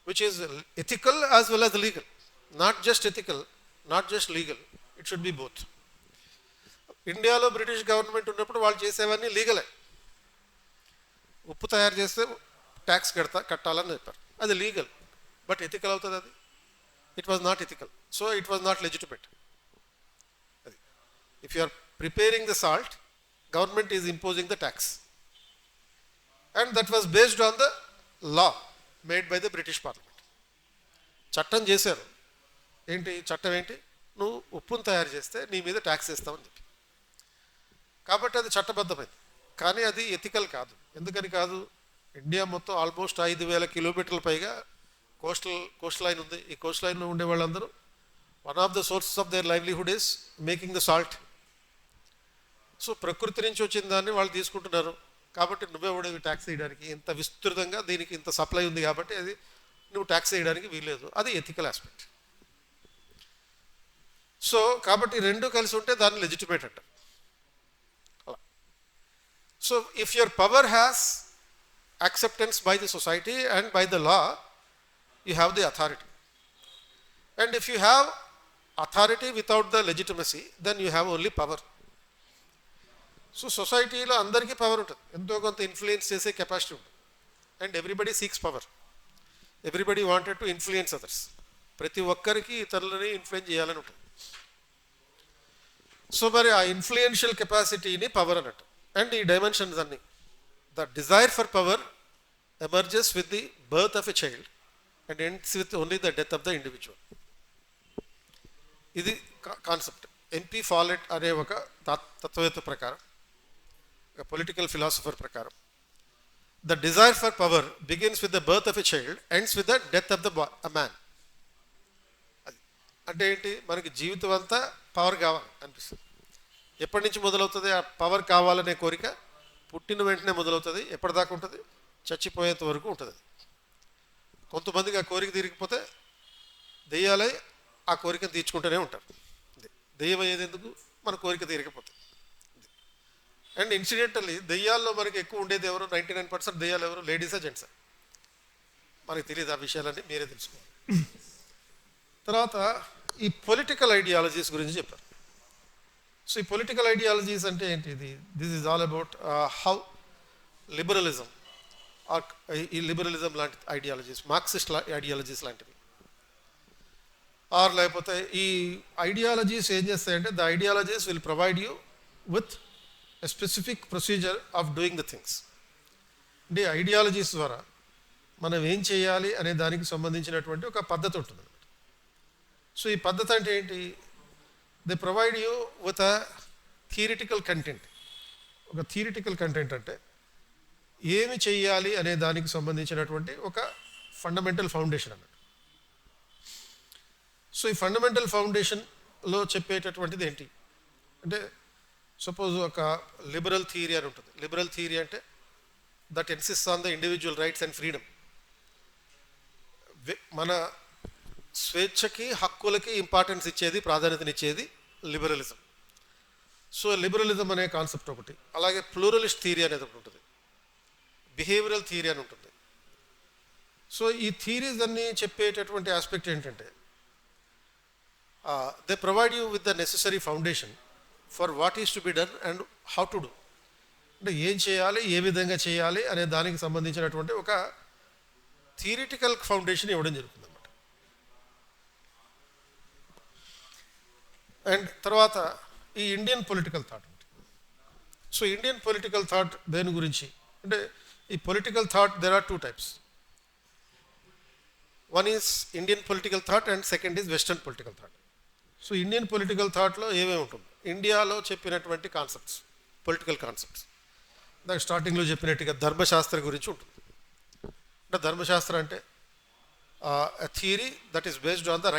which is ethical as well as legal. Not just ethical, not just legal, it should be both. ఇండియాలో బ్రిటిష్ గవర్నమెంట్ ఉన్నప్పుడు వాళ్ళు చేసేవన్నీ లీగలే. ఉప్పు తయారు చేస్తే ట్యాక్స్ కట్టాలని చెప్పారు, అది లీగల్. బట్ ఎథికల్ అవుతుంది అది? It was not ethical. So it was not legitimate. అది if you are preparing the salt, government is imposing the tax, and that was based on the law made by the British parliament. చట్టం చేశారు. ఏంటి చట్టం? ఏంటి? నువ్వు ఉప్పును తయారు చేస్తే నీ మీద ట్యాక్స్ వేస్తామని చెప్పి. కాబట్టి అది చట్టబద్ధమైంది, కానీ అది ఎథికల్ కాదు. ఎందుకని కాదు? ఇండియా మొత్తం ఆల్మోస్ట్ 5,000 కిలోమీటర్ల పైగా కోస్ట్ లైన్ ఉంది. ఈ కోస్ట్ లైన్లో ఉండే వాళ్ళందరూ one of the sources of their livelihood is making the salt. So ప్రకృతి నుంచి వచ్చిన దాన్ని వాళ్ళు తీసుకుంటున్నారు. కాబట్టి నువ్వే కూడా ట్యాక్స్ వేయడానికి, ఇంత విస్తృతంగా దీనికి ఇంత సప్లై ఉంది కాబట్టి అది నువ్వు ట్యాక్స్ వేయడానికి వీల్లేదు. అది ఎథికల్ ఆస్పెక్ట్. సో కాబట్టి రెండు కలిసి ఉంటే దాన్ని లెజిటిమేట్ అంటారు. So if your power has acceptance by the society and by the law, you have the authority. And if you have authority without the legitimacy, then you have only power. So సొసైటీలో అందరికీ power ఉంటుంది, ఎంతో కొంత influence చేసే capacity ఉంటుంది. And everybody seeks power, everybody wanted to influence others. ప్రతి ఒక్కరికి ఇతరులని ఇన్ఫ్లుయెన్స్ చేయాలని ఉంటుంది. సో మరి ఆ ఇన్ఫ్లుయెన్షియల్ కెపాసిటీని పవర్ అన్నట్టు. అండ్ ఈ డైమెన్షన్స్ అన్నీ, the desire for power emerges with the birth of a child and ends with only the death of the individual. ఇది కాన్సెప్ట్. ఎంపీ ఫాలెట్ అనే ఒక తత్వవేత్త ప్రకారం, ఒక పొలిటికల్ ఫిలాసఫర్ ప్రకారం, the desire for power begins with the birth of a child, ends with the death of the man. అది అంటే ఏంటి? మనకి జీవితం అంతా పవర్ కావాలి అనిపిస్తుంది. ఎప్పటి నుంచి మొదలవుతుంది ఆ పవర్ కావాలనే కోరిక? పుట్టిన వెంటనే మొదలవుతుంది. ఎప్పటిదాకా ఉంటుంది? చచ్చిపోయేంత వరకు ఉంటుంది. కొంతమందికి ఆ కోరిక తీరికపోతే దెయ్యాలై ఆ కోరికను తీర్చుకుంటూనే ఉంటారు. దెయ్యం అయ్యేది ఎందుకు? మన కోరిక తీరకపోతే. అండ్ ఇన్సిడెంటల్లీ దెయ్యాల్లో మనకి ఎక్కువ ఉండేది ఎవరు? 99% దెయ్యాలు ఎవరు? లేడీసా జెంట్సా? మనకి తెలియదు. ఆ విషయాలన్నీ మీరే తెలుసుకోవాలి. తర్వాత ఈ పొలిటికల్ ఐడియాలజీస్ గురించి చెప్పారు. సో ఈ పొలిటికల్ ఐడియాలజీస్ అంటే ఏంటి? This is all about how liberalism, ఈ లిబరలిజం లాంటి ఐడియాలజీస్, మార్క్సిస్ట్ ఐడియాలజీస్ లాంటివి, ఆర్ లేకపోతే ఈ ఐడియాలజీస్ ఏం చేస్తాయంటే, the ideologies will provide you with a specific procedure of doing the things. అంటే ఐడియాలజీస్ ద్వారా మనం ఏం చేయాలి అనే దానికి సంబంధించినటువంటి ఒక పద్ధతి ఉంటుంది అన్నమాట. సో ఈ పద్ధతి అంటే ఏంటి? They provide you with a theoretical content. ఒక థియరిటికల్ కంటెంట్ అంటే ఏమి చెయ్యాలి అనే దానికి సంబంధించినటువంటి ఒక ఫండమెంటల్ ఫౌండేషన్ అన్నట్టు. సో ఈ ఫండమెంటల్ ఫౌండేషన్లో చెప్పేటటువంటిది ఏంటి అంటే, సపోజ్ ఒక లిబరల్ థియరీ అని ఉంటుంది. లిబరల్ థియరీ అంటే that insist on the individual rights and freedom. మన స్వేచ్ఛకి, హక్కులకి ఇంపార్టెన్స్ ఇచ్చేది, ప్రాధాన్యతనిచ్చేది లిబరలిజం. సో లిబరలిజం అనే కాన్సెప్ట్ ఒకటి. అలాగే ప్లూరలిస్ట్ థియరీ అనేది ఒకటి ఉంటుంది, బిహేవియరల్ థియరీ అని ఉంటుంది. సో ఈ థియరీస్ అన్నీ చెప్పేటటువంటి ఆస్పెక్ట్ ఏంటంటే, they provide you with the necessary foundation for what is to be done and how to do. అంటే ఏం చేయాలి, ఏ విధంగా చేయాలి అనే దానికి సంబంధించినటువంటి ఒక థియరిటికల్ ఫౌండేషన్ ఇవ్వడం జరుగుతుంది అన్నమాట. అండ్ తర్వాత ఈ ఇండియన్ పొలిటికల్ థాట్ ఉంటుంది. సో ఇండియన్ పొలిటికల్ థాట్ దేని గురించి అంటే, ఈ political thought there are 2 types. One is Indian political thought and second is western political thought. So Indian political థాట్లో ఏమేమి ఉంటుంది? ఇండియాలో చెప్పినటువంటి కాన్సెప్ట్స్, పొలిటికల్ కాన్సెప్ట్స్. దానికి స్టార్టింగ్లో చెప్పినట్టుగా ధర్మశాస్త్రం గురించి ఉంటుంది. అంటే ధర్మశాస్త్రం అంటే theory that is based on the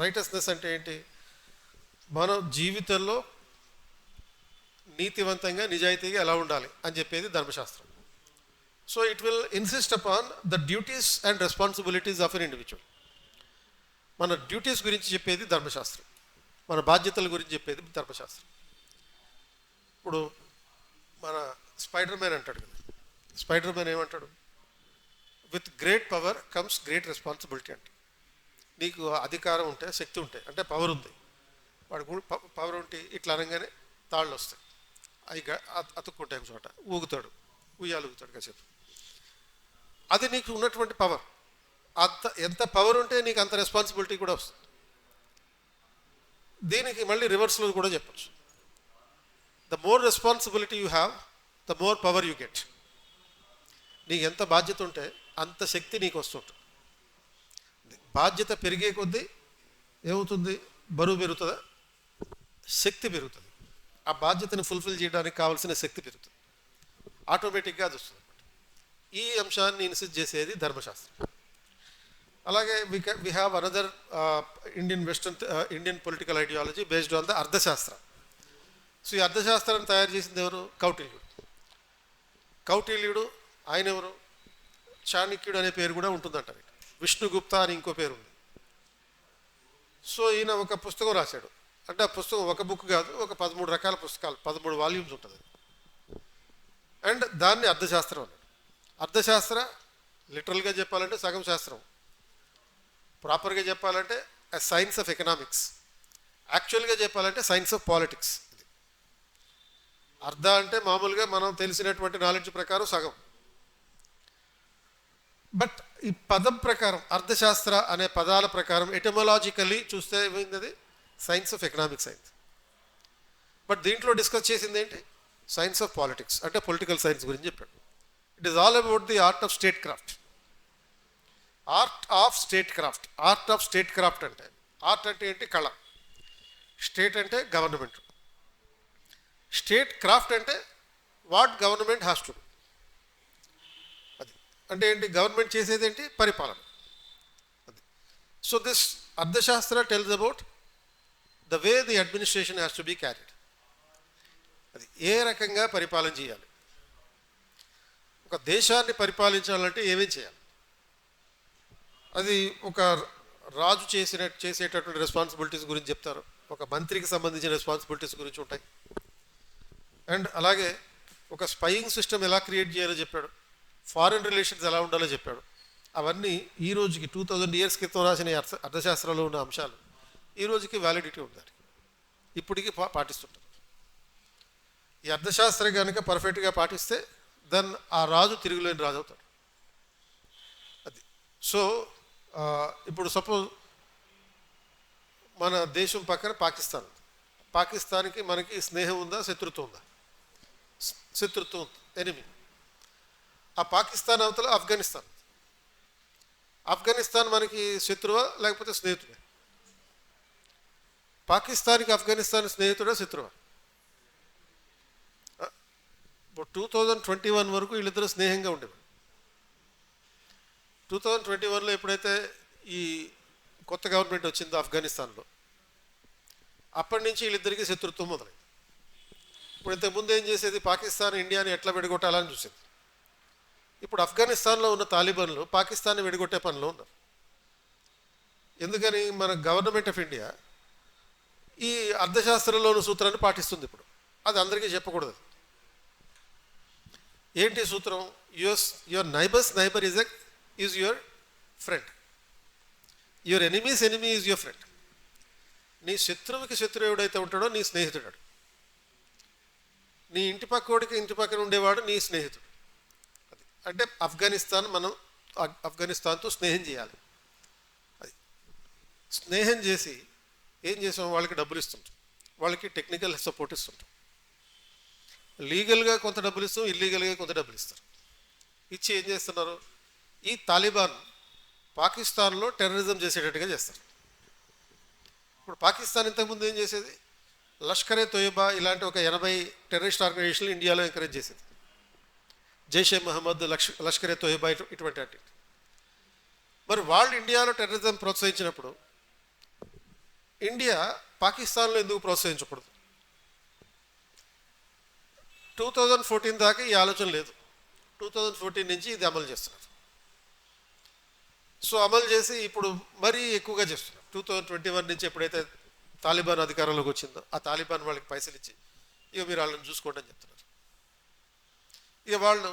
righteousness అంటే ఏంటి? మన జీవితంలో నీతివంతంగా, నిజాయితీగా ఎలా ఉండాలి అని చెప్పేది ధర్మశాస్త్రం. So it will insist upon the duties and responsibilities of an individual. మన డ్యూటీస్ గురించి చెప్పేది ధర్మశాస్త్రం, మన బాధ్యతల గురించి చెప్పేది ధర్మశాస్త్రం. ఇప్పుడు మన స్పైడర్ మ్యాన్ అంటాడు కదా, స్పైడర్ మ్యాన్ ఏమంటాడు? With great power comes great responsibility అంటే. నీకు అధికారం ఉంటే, శక్తి ఉంటే, అంటే పవర్ ఉంది, వాడు పవర్ ఉంటే ఇట్లా అనగానే తాళ్ళు వస్తాయి, అవి అతుక్కుంటాయి ఒక చోట, ఊగుతాడు, ఉయ్యాలుగుతాడు కాసేపు. అది నీకు ఉన్నటువంటి పవర్. ఎంత పవర్ ఉంటే నీకు అంత రెస్పాన్సిబిలిటీ కూడా వస్తుంది. దీనికి మళ్ళీ రివర్స్లో కూడా చెప్పచ్చు. The more responsibility you have, the more power you get. నీకు ఎంత బాధ్యత ఉంటే అంత శక్తి నీకు వస్తుంటుంది. బాధ్యత పెరిగే కొద్దీ ఏమవుతుంది? బరువు పెరుగుతుందా? శక్తి పెరుగుతుంది. ఆ బాధ్యతను ఫుల్ఫిల్ చేయడానికి కావాల్సిన శక్తి పెరుగుతుంది, ఆటోమేటిక్గా అది వస్తుంది. ఈ అంశాన్ని ఇన్సిస్ట్ చేసేది ధర్మశాస్త్రం. అలాగే we have another Indian political ideology based on the Arthashastra. So ఈ అర్థశాస్త్రాన్ని తయారు చేసింది ఎవరు? కౌటిల్యుడు. ఆయన ఎవరు? చాణక్యుడు అనే పేరు కూడా ఉంటుందంటారు. విష్ణుగుప్త అని ఇంకో పేరు ఉంది. సో ఈయన ఒక పుస్తకం రాశాడు. అంటే ఆ పుస్తకం ఒక బుక్ కాదు, ఒక 13 రకాల పుస్తకాలు, 13 వాల్యూమ్స్ ఉంటుంది. అండ్ దాన్ని అర్థశాస్త్రం అన్నాడు. అర్థశాస్త్ర లిటరల్గా చెప్పాలంటే సగం శాస్త్రం, ప్రాపర్గా చెప్పాలంటే సైన్స్ ఆఫ్ ఎకనామిక్స్, యాక్చువల్గా చెప్పాలంటే సైన్స్ ఆఫ్ పాలిటిక్స్. ఇది అర్థ అంటే మామూలుగా మనం తెలిసినటువంటి నాలెడ్జ్ ప్రకారం సగం. బట్ ఈ పదం ప్రకారం, అర్థశాస్త్ర అనే పదాల ప్రకారం ఎటమలాజికల్లీ చూస్తే ఏమైంది? అది science of economic science. But దీంట్లో డిస్కస్ చేసింది ఏంటి? సైన్స్ ఆఫ్ పాలిటిక్స్, అంటే పొలిటికల్ సైన్స్ గురించి చెప్పాడు. It is all about the art of state craft. Art of state craft. Art of state craft అంటే, ఆర్ట్ అంటే ఏంటి? కళ. స్టేట్ అంటే గవర్నమెంట్. స్టేట్ క్రాఫ్ట్ అంటే what government has to do. అది అంటే ఏంటి? గవర్నమెంట్ చేసేది ఏంటి? పరిపాలన. అది. సో దిస్ అర్థశాస్త్ర tells about the way the administration has to be carried. అది ఏ రకంగా పరిపాలన చేయాలి, ఒక దేశాన్ని పరిపాలించాలంటే ఏమేం చేయాలి, అది ఒక రాజు చేసేటటువంటి రెస్పాన్సిబిలిటీస్ గురించి చెప్తారు, ఒక మంత్రికి సంబంధించిన రెస్పాన్సిబిలిటీస్ గురించి ఉంటాయి. అండ్ అలాగే ఒక స్పైయింగ్ సిస్టమ్ ఎలా క్రియేట్ చేయాలో చెప్పాడు, ఫారిన్ రిలేషన్స్ ఎలా ఉండాలో చెప్పాడు. అవన్నీ ఈ రోజుకి 2000 years క్రితం రాసిన అర్థశాస్త్రంలో ఉన్న అంశాలు ఈ రోజుకి వ్యాలిడిటీ ఉంది, ఇప్పటికీ పాటిస్తుంటారు. ఈ అర్థశాస్త్రం కనుక పర్ఫెక్ట్గా పాటిస్తే దెన్ ఆ రాజు తిరుగులేని రాజు అవుతాడు. అది. సో ఇప్పుడు సపోజ్ మన దేశం పక్కన పాకిస్తాన్. పాకిస్తాన్కి మనకి స్నేహం ఉందా, శత్రుత్వం ఉందా? శత్రుత్వం ఉంది, ఎనిమి. ఆ పాకిస్తాన్ అవతల ఆఫ్ఘనిస్తాన్. ఆఫ్ఘనిస్తాన్ మనకి శత్రువా లేకపోతే స్నేహితుడే? పాకిస్తాన్కి ఆఫ్ఘనిస్తాన్ స్నేహితుడా శత్రువా? ఇప్పుడు 2021 వరకు వీళ్ళిద్దరూ స్నేహంగా ఉండేవారు. 2021లో ఎప్పుడైతే ఈ కొత్త గవర్నమెంట్ వచ్చిందో ఆఫ్ఘనిస్తాన్లో, అప్పటి నుంచి వీళ్ళిద్దరికీ శత్రుత్వం మొదలైంది. ఇప్పుడు ఇంతకుముందు ఏం చేసేది? పాకిస్తాన్ ఇండియాని ఎట్లా విడగొట్టాలని చూసేది. ఇప్పుడు ఆఫ్ఘనిస్తాన్లో ఉన్న తాలిబాన్లు పాకిస్తాన్ని విడగొట్టే పనిలో ఉన్నారు. ఎందుకని? మన గవర్నమెంట్ ఆఫ్ ఇండియా ఈ అర్థశాస్త్రంలోని సూత్రాన్ని పాటిస్తుంది. ఇప్పుడు అది అందరికీ చెప్పకూడదు. ఏంటి సూత్రం? Your neighbours neighbour is your friend, your enemies enemy is your friend. నీ శత్రువుకి శత్రువు ఎవడైతే ఉంటాడో నీ స్నేహితుడు. నీ ఇంటి పక్కోడికి ఇంటి పక్కన ఉండేవాడు నీ స్నేహితుడు. అది అంటే మనం ఆఫ్ఘనిస్తాన్తో స్నేహం చేయాలి. అది స్నేహం చేసి ఏం చేసాం? వాళ్ళకి డబ్బులు ఇస్తుంటాం, వాళ్ళకి టెక్నికల్ సపోర్ట్ ఇస్తుంటాం, లీగల్గా కొంత డబ్బులు ఇస్తాం, ఇల్లీగల్గా కొంత డబ్బులు ఇస్తారు. ఇచ్చి ఏం చేస్తున్నారు? ఈ తాలిబాన్ పాకిస్తాన్లో టెర్రరిజం చేసేటట్టుగా చేస్తారు. ఇప్పుడు పాకిస్తాన్ ఇంతకుముందు ఏం చేసేది? లష్కరే తోయబా ఇలాంటి ఒక 80 టెర్రరిస్ట్ ఆర్గనైజేషన్లు ఇండియాలో ఎంకరేజ్ చేసేది. జైషే మహమ్మద్, లష్కరే తోయబా ఇటువంటి. మరి వాళ్ళు ఇండియాలో టెర్రరిజం ప్రోత్సహించినప్పుడు ఇండియా పాకిస్తాన్లో ఎందుకు ప్రోత్సహించకూడదు? 2014 దాకా ఈ ఆలోచన లేదు. 2014 నుంచి ఇది అమలు చేస్తున్నారు. సో అమలు చేసి ఇప్పుడు మరీ ఎక్కువగా చేస్తున్నారు. 2021 నుంచి ఎప్పుడైతే తాలిబాన్ అధికారంలోకి వచ్చిందో ఆ తాలిబాన్ వాళ్ళకి పైసలు ఇచ్చి ఇక మీరు వాళ్ళని చూసుకోండి అని చెప్తున్నారు. ఇక వాళ్ళు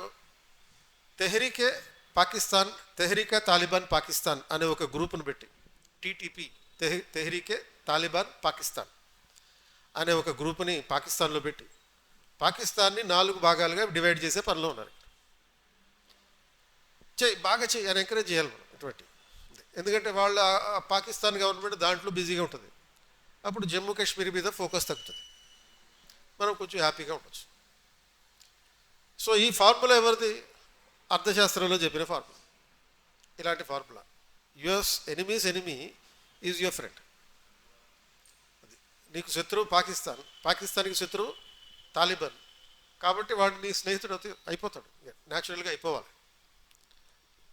తెహరీకే తాలిబాన్ పాకిస్తాన్ అనే ఒక గ్రూప్ను పెట్టి, టీటీపీ, తెహరీకే తాలిబాన్ పాకిస్తాన్ అనే ఒక గ్రూప్ని పాకిస్తాన్లో పెట్టి పాకిస్తాన్ని 4 భాగాలుగా డివైడ్ చేసే పనిలో ఉన్నారు. బాగా చెయ్యి అని ఎంకరేజ్ చేయాలి మనం ఇటువంటి. ఎందుకంటే వాళ్ళ పాకిస్తాన్ గవర్నమెంట్ దాంట్లో బిజీగా ఉంటుంది. అప్పుడు జమ్మూ కాశ్మీర్ మీద ఫోకస్ తగ్గుతుంది, మనం కొంచెం హ్యాపీగా ఉండొచ్చు. సో ఈ ఫార్ములా ఎవరిది? అర్థశాస్త్రంలో చెప్పిన ఫార్ములా. ఇలాంటి formula, yours enemies enemy is your friend. అది నీకు శత్రువు పాకిస్తాన్, పాకిస్తాన్కి శత్రువు తాలిబాన్, కాబట్టి వాడు నీ స్నేహితుడు అయిపోతాడు, న్యాచురల్గా అయిపోవాలి.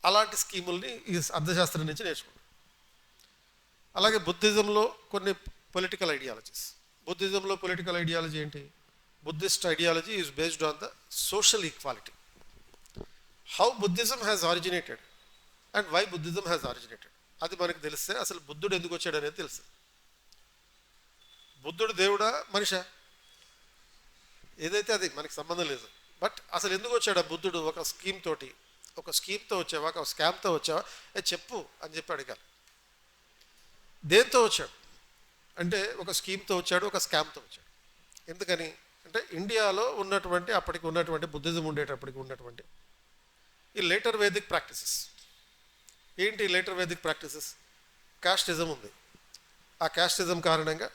అలాంటి స్కీముల్ని ఈ అర్థశాస్త్రం నుంచి నేర్చుకుంటాం. అలాగే బుద్ధిజంలో కొన్ని పొలిటికల్ ఐడియాలజీస్. బుద్ధిజంలో పొలిటికల్ ఐడియాలజీ ఏంటి? Buddhist ideology is based on the social equality. How Buddhism has originated and why Buddhism has originated, అది మనకు తెలిస్తే అసలు బుద్ధుడు ఎందుకు వచ్చాడు అనేది తెలుసు. బుద్ధుడు దేవుడా మనిషా ఏదైతే అది మనకి సంబంధం లేదు. బట్ అసలు ఎందుకు వచ్చాడు ఆ బుద్ధుడు? ఒక స్కీమ్తో వచ్చావా, ఒక స్కామ్తో వచ్చావా, చెప్పు అని చెప్పి అడగాలి. దేంతో వచ్చాడు అంటే ఒక స్కీమ్తో వచ్చాడు, ఒక స్కామ్తో వచ్చాడు. ఎందుకని అంటే ఇండియాలో ఉన్నటువంటి అప్పటికి ఉన్నటువంటి బుద్ధిజం ఉండేటప్పటికి ఉన్నటువంటి ఈ లేటర్ వేదిక్ ప్రాక్టీసెస్ ఏంటి? లేటర్ వేదిక్ ప్రాక్టీసెస్ కాస్టిజం ఉంది. ఆ కాస్టిజం కారణంగా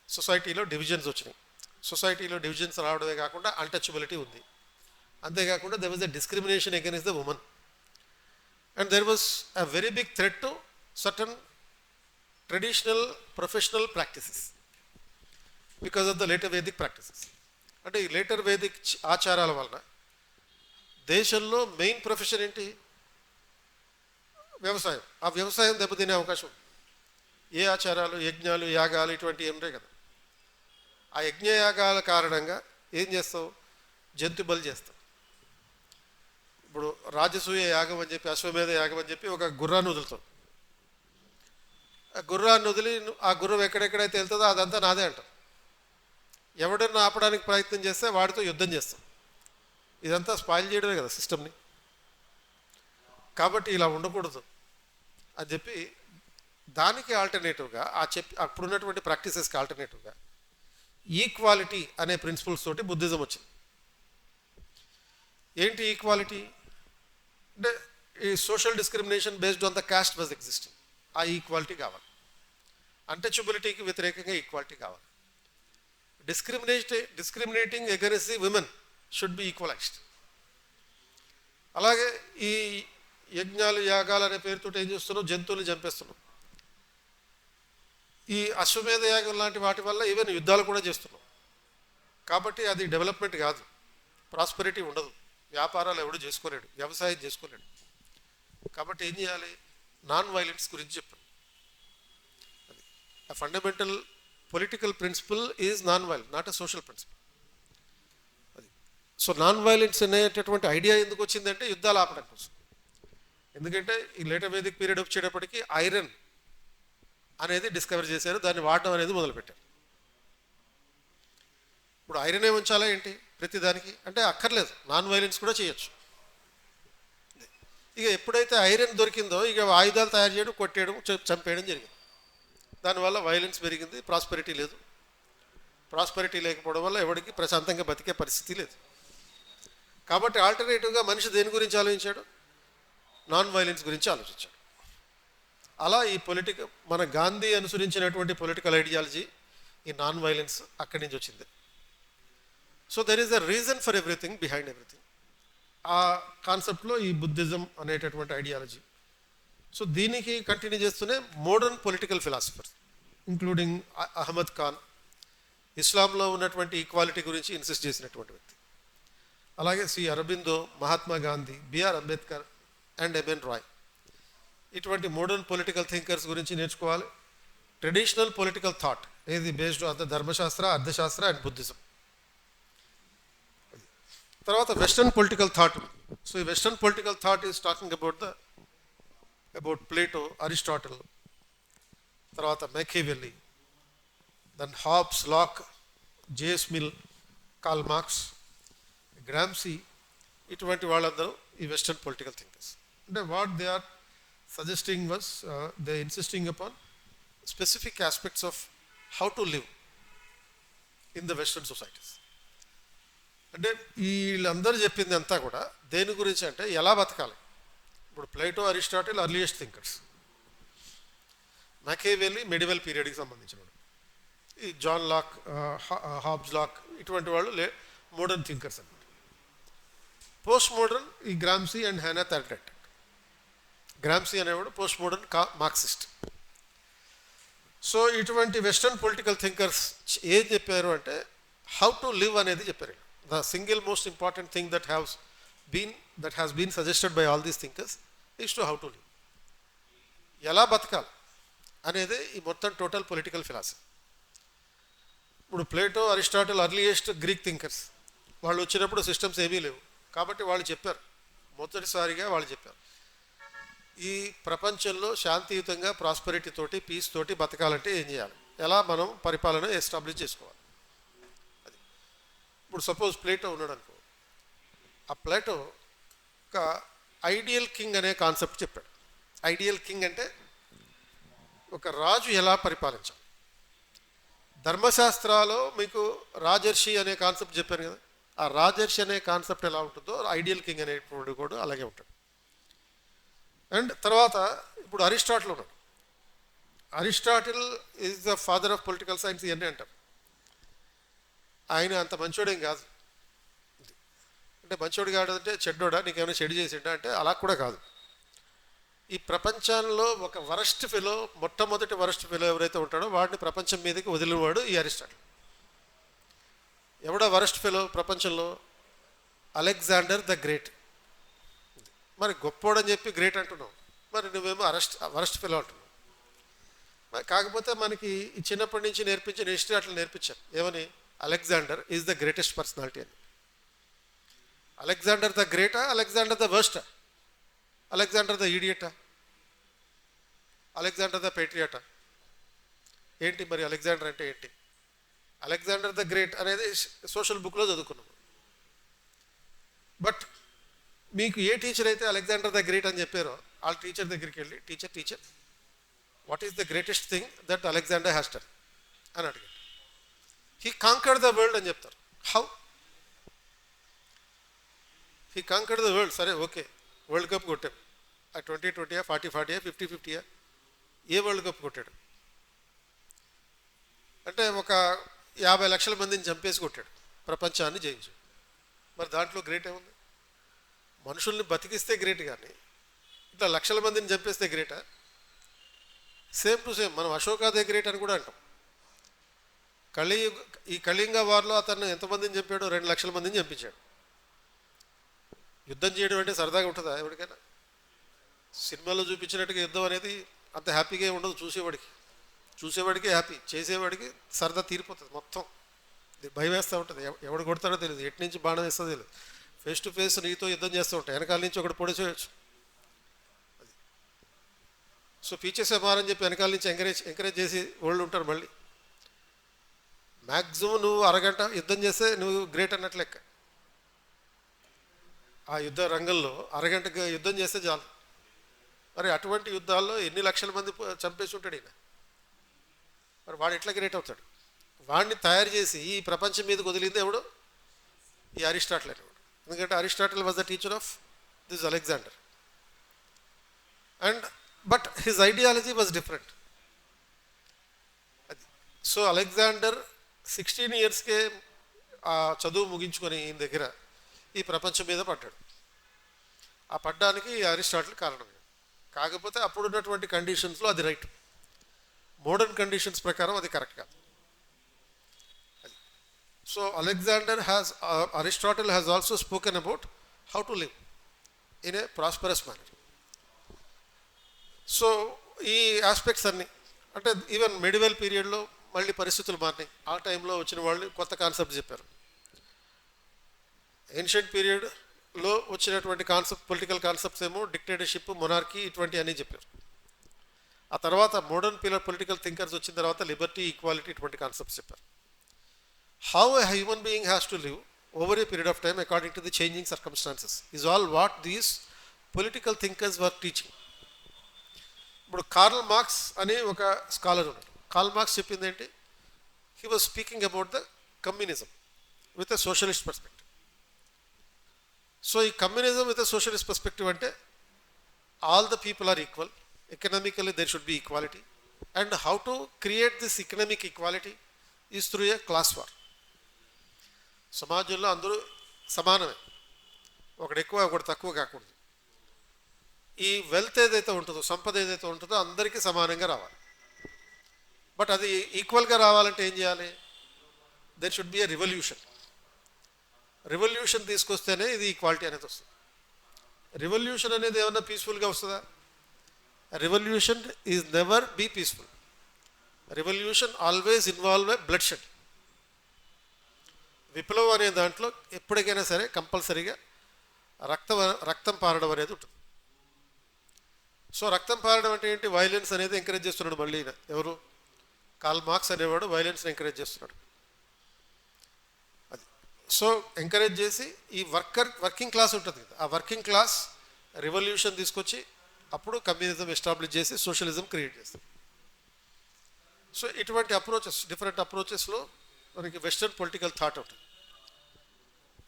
సొసైటీలో డివిజన్స్ వచ్చినాయి. సొసైటీలో డివిజన్స్ రావడమే కాకుండా అన్టచబిలిటీ ఉంది. అంతేకాకుండా there was a discrimination against the women and there was a very big threat to certain traditional professional practices because of the later Vedic practices. అంటే ఈ లేటర్ వేదిక్ ఆచారాల వలన దేశంలో మెయిన్ ప్రొఫెషన్ ఏంటి? వ్యవసాయం. ఆ వ్యవసాయం దెబ్బతినే అవకాశం ఉంది. ఏ ఆచారాలు, యజ్ఞాలు, యాగాలు ఇటువంటివి ఏం ఉంటాయి కదా. ఆ యజ్ఞయాగాల కారణంగా ఏం చేస్తావు? జంతు బలి చేస్తావు. ఇప్పుడు రాజసూయ యాగం అని చెప్పి, అశ్వమేధ యాగం అని చెప్పి ఒక గుర్రాన్ని వదులుతావు. ఆ గుర్రాన్ని వదిలి ఆ గుర్రం ఎక్కడెక్కడైతే వెళ్తుందో అదంతా నాదే అంటాం. ఎవడన్నా ఆపడానికి ప్రయత్నం చేస్తే వాడితో యుద్ధం చేస్తాం. ఇదంతా స్పాయిల్ చేయడమే కదా సిస్టమ్ని. కాబట్టి ఇలా ఉండకూడదు అని చెప్పి దానికి ఆల్టర్నేటివ్గా అప్పుడున్నటువంటి ప్రాక్టీసెస్కి ఆల్టర్నేటివ్గా ఈక్వాలిటీ అనే ప్రిన్సిపల్స్ తోటి బుద్ధిజం వచ్చింది. ఏంటి ఈక్వాలిటీ అంటే ఈ social discrimination based on the cost was existing. ఆ ఈక్వాలిటీ కావాలి. అన్టచబిలిటీకి వ్యతిరేకంగా ఈక్వాలిటీ కావాలి. Discriminating against the women should be equalised. అలాగే ఈ యజ్ఞాలు, యాగాలు అనే పేరుతో ఏం చేస్తున్నాం? జంతువులు చంపేస్తున్నాం. ఈ అశ్వమేధ యాగం లాంటి వాటి వల్ల ఈవెన్ యుద్ధాలు కూడా చేస్తున్నాం. కాబట్టి అది డెవలప్మెంట్ కాదు, ప్రాస్పెరిటీ ఉండదు, వ్యాపారాలు ఎవడు చేసుకోలేడు, వ్యవసాయం చేసుకోలేడు. కాబట్టి ఏం చేయాలి? నాన్ వైలెన్స్ గురించి చెప్పాను. అది ఆ fundamental political principle is non violence, not a social principle. అది సో నాన్ వైలెన్స్ అనేటటువంటి ఐడియా ఎందుకు వచ్చిందంటే యుద్ధాలు ఆపడం కోసం. ఎందుకంటే ఈ లేటర్ వేదిక్ పీరియడ్ వచ్చేటప్పటికి ఐరన్ అనేది డిస్కవర్ చేశారు, దాన్ని వాడడం అనేది మొదలుపెట్టారు. ఇప్పుడు ఐరన్ ఉంచాలా ఏంటి ప్రతిదానికి అంటే అక్కర్లేదు, నాన్ వైలెన్స్ కూడా చేయొచ్చు. ఇక ఎప్పుడైతే ఐరన్ దొరికిందో ఇక ఆయుధాలు తయారు చేయడం, కొట్టేయడం, చంపేయడం జరిగింది. దానివల్ల వైలెన్స్ పెరిగింది, ప్రాస్పెరిటీ లేదు. ప్రాస్పెరిటీ లేకపోవడం వల్ల ఎవరికి ప్రశాంతంగా బతికే పరిస్థితి లేదు. కాబట్టి ఆల్టర్నేటివ్గా మనిషి దేని గురించి ఆలోచించాడు? నాన్ వైలెన్స్ గురించి ఆలోచించాడు. అలా ఈ మన గాంధీ అనుసరించినటువంటి పొలిటికల్ ఐడియాలజీ ఈ నాన్ వైలెన్స్ అక్కడి నుంచి వచ్చింది. So there is a reason for everything behind everything. ఆ కాన్సెప్ట్లో ఈ బుద్ధిజం అనేటటువంటి ఐడియాలజీ. సో దీనికి కంటిన్యూ చేస్తూనే modern political philosophers including Ahmad Khan ఇస్లాంలో ఉన్నటువంటి ఈక్వాలిటీ గురించి ఇన్సిస్ట్ చేసినటువంటి వ్యక్తి. అలాగే Sri Aurobindo, Mahatma Gandhi, BR Ambedkar and MN Roy ఇటువంటి మోడర్న్ పొలిటికల్ థింకర్స్ గురించి నేర్చుకోవాలి. ట్రెడిషనల్ పొలిటికల్ థాట్ ఏది బేస్డ్ ఆన్ ద ధర్మశాస్త్ర, అర్థశాస్త్ర అండ్ బుద్ధిజం. తర్వాత వెస్టర్న్ పొలిటికల్ థాట్. సో ఈ western political thought is talking about Plato, Aristotle, తర్వాత Machiavelli, then Hobbes, Locke, JS Mill, Karl Marx, Gramsci, ఇటువంటి వాళ్ళందరూ ఈ వెస్టర్న్ పొలిటికల్ థింకర్స్. అంటే what they are suggesting was they insisting upon specific aspects of how to live in the western societies. అంటే వీళ్ళందరూ చెప్పింది అంతా కూడా దేని గురించి అంటే ఎలా బతకాలి. ఇప్పుడు Plato, Aristotle earliest thinkers, Machiavelli medieval పీరియడ్కి సంబంధించిన వాడు, ఈ జాన్ లాక్, హాబ్స్ లాక్ ఇటువంటి వాళ్ళు మోడర్న్ థింకర్స్ అనమాట. పోస్ట్ మోడర్న్ ఈ గ్రామ్సీ అండ్ హ్యానా థార్డెట్. గ్రామ్సీ అనేవాడు పోస్ట్ మోడర్న్ మార్క్సిస్ట్. సో ఇటువంటి వెస్టర్న్ పొలిటికల్ థింకర్స్ ఏం చెప్పారు అంటే హౌ టు లివ్ అనేది చెప్పారు. The single most important thing that has been suggested by all these thinkers is to how to live, ఎలా బతకాలి అనేది ఈ మొత్తం టోటల్ పొలిటికల్ ఫిలాసఫీ. ఇప్పుడు Plato, Aristotle earliest Greek thinkers, వాళ్ళు వచ్చినప్పుడు సిస్టమ్స్ ఏమీ లేవు కాబట్టి వాళ్ళు చెప్పారు, మొదటిసారిగా వాళ్ళు చెప్పారు ఈ ప్రపంచంలో శాంతియుతంగా ప్రాస్పరిటీ తోటి, పీస్ తోటి బతకాలంటే ఏం చేయాలి, ఎలా మనం పరిపాలన ఎస్టాబ్లిష్ చేసుకోవాలి. అది ఇప్పుడు సపోజ్ ప్లేటో ఉన్నాడు అనుకో, ఆ ప్లేటో ఒక ఐడియల్ కింగ్ అనే కాన్సెప్ట్ చెప్పాడు. ఐడియల్ కింగ్ అంటే ఒక రాజు ఎలా పరిపాలించాలి. ధర్మశాస్త్రాలో మీకు రాజర్షి అనే కాన్సెప్ట్ చెప్పాను కదా, ఆ రాజర్షి అనే కాన్సెప్ట్ ఎలా ఉంటుందో ఐడియల్ కింగ్ అనేటువంటి కూడా అలాగే ఉంటాడు. అండ్ తర్వాత ఇప్పుడు అరిస్టాటిల్ ఉన్నాడు. Aristotle is the father of political science ఇవన్నీ అంటారు. ఆయన అంత మంచోడేం కాదు. అంటే మంచోడు కాదు అంటే చెడ్డోడా, నీకేమైనా చెడు చేసిండా అంటే అలా కూడా కాదు. ఈ ప్రపంచంలో ఒక వరస్ట్ ఫెలో, మొట్టమొదటి వరస్ట్ ఫెలో ఎవరైతే ఉంటాడో వాడిని ప్రపంచం మీదకి వదిలినవాడు ఈ అరిస్టాటిల్. ఎవడా వరస్ట్ ఫెలో ప్రపంచంలో? Alexander the great. మరి గొప్పోడని చెప్పి గ్రేట్ అంటున్నావు, మరి నువ్వేమో వరస్ట్ ఫెలో అంటున్నావు. కాకపోతే మనకి ఈ చిన్నప్పటి నుంచి నేర్పించిన హిస్టరీ అట్లా నేర్పించారు. ఏమని? Alexander is the greatest personality అని. అలెగ్జాండర్ ద గ్రేటా, అలెగ్జాండర్ ద వర్స్టా, అలెగ్జాండర్ ద ఈడియటా, అలెగ్జాండర్ ద పేట్రియటా? ఏంటి మరి అలెగ్జాండర్ అంటే ఏంటి? అలెగ్జాండర్ ద గ్రేట్ అనేది సోషల్ బుక్లో చదువుకున్నాము. బట్ మీకు ఏ టీచర్ అయితే అలెగ్జాండర్ ద గ్రేట్ అని చెప్పారో వాళ్ళ టీచర్ దగ్గరికి వెళ్ళి, teacher what is the greatest thing that Alexander has done అని అడిగాడు. హీ కాంకర్డ్ ద వరల్డ్ అని చెప్తారు. How he conquered the world? సరే ఓకే, వరల్డ్ కప్ కొట్టాం. ఆ 2020, 40, 50, ఏ వరల్డ్ కప్ కొట్టాడు అంటే ఒక 50 లక్షల మందిని చంపేసి కొట్టాడు, ప్రపంచాన్ని జయించాడు. మరి దాంట్లో గ్రేట్ ఏముంది? మనుషుల్ని బతికిస్తే గ్రేట్, కానీ ఇట్లా లక్షల మందిని చంపేస్తే గ్రేటా? సేమ్ టు సేమ్ మనం అశోకాదే గ్రేట్ అని కూడా అంటాం. ఈ కళింగ వార్లో అతను ఎంతమందిని చంపాడు? 2 లక్షల మందిని చంపించాడు. యుద్ధం చేయడం అంటే సరదాగా ఉంటుందా ఎవరికైనా? సినిమాలో చూపించినట్టుగా యుద్ధం అనేది అంత హ్యాపీగా ఉండదు. చూసేవాడికి హ్యాపీ, చేసేవాడికి సరదా తీరిపోతుంది. మొత్తం భయం వేస్తూ ఉంటుంది. ఎవడు కొడతాడో తెలియదు, ఎటు నుంచి బాణం వేస్తుందో తెలియదు. ఫేస్ టు ఫేస్ నీతో యుద్ధం చేస్తూ ఉంటాయి, వెనకాల నుంచి ఒకటి పొడిచేయచ్చు. అది సో పీచేసే మారని చెప్పి వెనకాల నుంచి ఎంకరేజ్ చేసి వాళ్ళు ఉంటారు. మళ్ళీ మ్యాక్సిమం నువ్వు అరగంట యుద్ధం చేస్తే నువ్వు గ్రేట్ అన్నట్లు లెక్క. ఆ యుద్ధ రంగంలో అరగంటగా యుద్ధం చేస్తే చాలు. మరి అటువంటి యుద్ధాల్లో ఎన్ని లక్షల మంది చంపేసి ఉంటాడు ఈయన. మరి వాడు ఎట్లా గ్రేట్ అవుతాడు? వాడిని తయారు చేసి ఈ ప్రపంచం మీదకి వదిలింది ఎవడు? ఈ అరిస్టాటిల్ అనేవాడు. ఎందుకంటే Aristotle was the teacher of this Alexander. And but his ideology was different. అది సో అలెగ్జాండర్ 16 ఇయర్స్కే ఆ చదువు ముగించుకొని ఈయన దగ్గర ఈ ప్రపంచం మీద పడ్డాడు. ఆ పడ్డానికి అరిస్టాటిల్ కారణం. కాకపోతే అప్పుడున్నటువంటి కండిషన్స్లో అది రైట్, మోడర్న్ కండిషన్స్ ప్రకారం అది కరెక్ట్ కాదు. అది so Aristotle has also spoken about how to live in a prosperous manner. So ఈ ఆస్పెక్ట్స్ అన్నీ అంటే ఈవెన్ మెడివల్ పీరియడ్లో మళ్ళీ పరిస్థితులు మారినాయి. ఆ టైంలో వచ్చిన వాళ్ళు కొత్త కాన్సెప్ట్ చెప్పారు. ఏన్షియంట్ పీరియడ్లో వచ్చినటువంటి పొలిటికల్ కాన్సెప్ట్స్ ఏమో డిక్టేటర్షిప్, మొనార్కీ ఇటువంటి అన్నీ చెప్పారు. ఆ తర్వాత మోడర్న్ పొలిటికల్ థింకర్స్ వచ్చిన తర్వాత లిబర్టీ, ఈక్వాలిటీ ఇటువంటి కాన్సెప్ట్స్ చెప్పారు. How a human being has to live over a period of time according to the changing circumstances is all what these political thinkers were teaching. ఇప్పుడు Karl Marx అనే ఒక scholar ఉన్నాడు. Karl Marx చెప్పింది ఏంటి? He was speaking about the communism with a socialist perspective. So ఈ communism with a socialist perspective అంటే all the people are equal, economically there should be equality, and how to create this economic equality is through a class war. సమాజంలో అందరూ సమానమే, ఒకడు ఎక్కువ ఒకడు తక్కువ కాకూడదు. ఈ వెల్త్ ఏదైతే ఉంటుందో, సంపద ఏదైతే ఉంటుందో అందరికీ సమానంగా రావాలి. బట్ అది ఈక్వల్గా రావాలంటే ఏం చేయాలి? There should be a revolution. Revolution తీసుకొస్తేనే ఇది ఈక్వాలిటీ అనేది వస్తుంది. రివల్యూషన్ అనేది ఏమన్నా పీస్ఫుల్గా వస్తుందా? Revolution is never be peaceful. Revolution always involve a bloodshed. విప్లవం అనే దాంట్లో ఎప్పటికైనా సరే కంపల్సరీగా రక్తం పారడం అనేది ఉంటుంది. సో రక్తం పారడం అంటే ఏంటి? వైలెన్స్ అనేది ఎంకరేజ్ చేస్తున్నాడు. మళ్ళీ ఎవరు? కార్ల్ మార్క్స్ అనేవాడు వైలెన్స్ని ఎంకరేజ్ చేస్తున్నాడు. అది సో ఎంకరేజ్ చేసి ఈ వర్కింగ్ క్లాస్ ఉంటుంది కదా, ఆ వర్కింగ్ క్లాస్ రివల్యూషన్ తీసుకొచ్చి అప్పుడు కమ్యూనిజం ఎస్టాబ్లిష్ చేసి సోషలిజం క్రియేట్ చేస్తారు. సో ఇటువంటి అప్రోచెస్, డిఫరెంట్ అప్రోచెస్లో మనకి వెస్టర్న్ పొలిటికల్ థాట్ ఉంటుంది.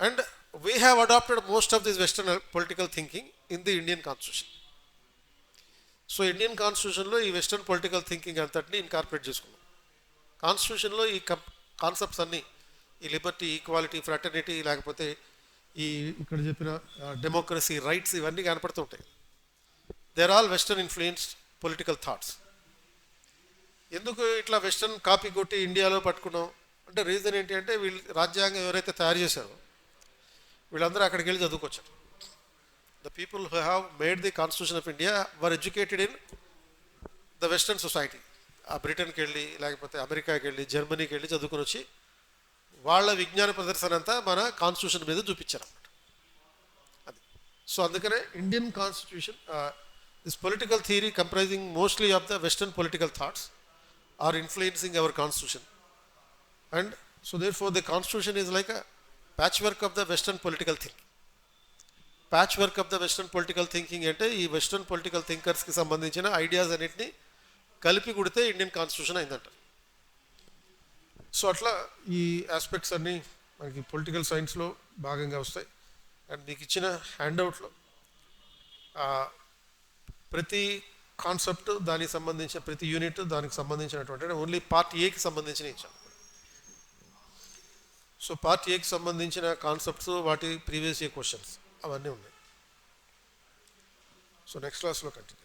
And we have adapted most of this western political thinking in the Indian constitution. So Indian కాన్స్టిట్యూషన్లో ఈ వెస్టర్న్ పొలిటికల్ థింకింగ్ అంతటిని ఇన్కార్పొరేట్ చేసుకున్నాం. కాన్స్టిట్యూషన్లో ఈ కాన్సెప్ట్స్ అన్నీ, ఈ లిబర్టీ, ఈక్వాలిటీ, ఫ్రాటర్నిటీ, లేకపోతే ఈ ఇక్కడ చెప్పిన డెమోక్రసీ, రైట్స్, ఇవన్నీ కనపడుతుంటాయి. There all western influenced political thoughts. ఎందుకు ఇట్లా వెస్టర్న్ కాపీ కొట్టి ఇండియాలో పట్టుకున్నాం అంటే రీజన్ ఏంటి అంటే, వీళ్ళు రాజ్యాంగం ఎవరైతే తయారు చేశారో వీళ్ళందరూ అక్కడికి వెళ్ళి చదువుకొచ్చారు. The people who have made the constitution of India were educated in the western society. ఆ బ్రిటన్కి వెళ్ళి, లేకపోతే అమెరికాకి వెళ్ళి, జర్మనీకి వెళ్ళి చదువుకొని వచ్చి వాళ్ళ విజ్ఞాన ప్రదర్శన అంతా మన కాన్స్టిట్యూషన్ మీద చూపించారు అన్నమాట. అది సో అందుకనే Indian constitution, this political theory comprising mostly of the western political thoughts are influencing our constitution. And so therefore the constitution is like a patchwork of the western political thinking. Patchwork of the western political thinking అంటే ఈ western political థింకర్స్కి సంబంధించిన ideas అన్నింటినీ కలిపి కుడితే Indian constitution అయిందంట. So అట్లా ఈ aspects అన్నీ మనకి పొలిటికల్ సైన్స్లో భాగంగా వస్తాయి. అండ్ మీకు ఇచ్చిన హ్యాండ్అవుట్లో ప్రతి కాన్సెప్ట్, దానికి సంబంధించిన ప్రతి యూనిట్, దానికి సంబంధించినటువంటి ఓన్లీ పార్ట్ ఏకి సంబంధించిన ఇచ్చాను. సో పార్ట్ ఏకి సంబంధించిన కాన్సెప్ట్స్, వాటి ప్రీవియస్ ఇయర్ క్వశ్చన్స్ అవన్నీ ఉన్నాయి. సో నెక్స్ట్ క్లాస్లో కంటిన్యూ.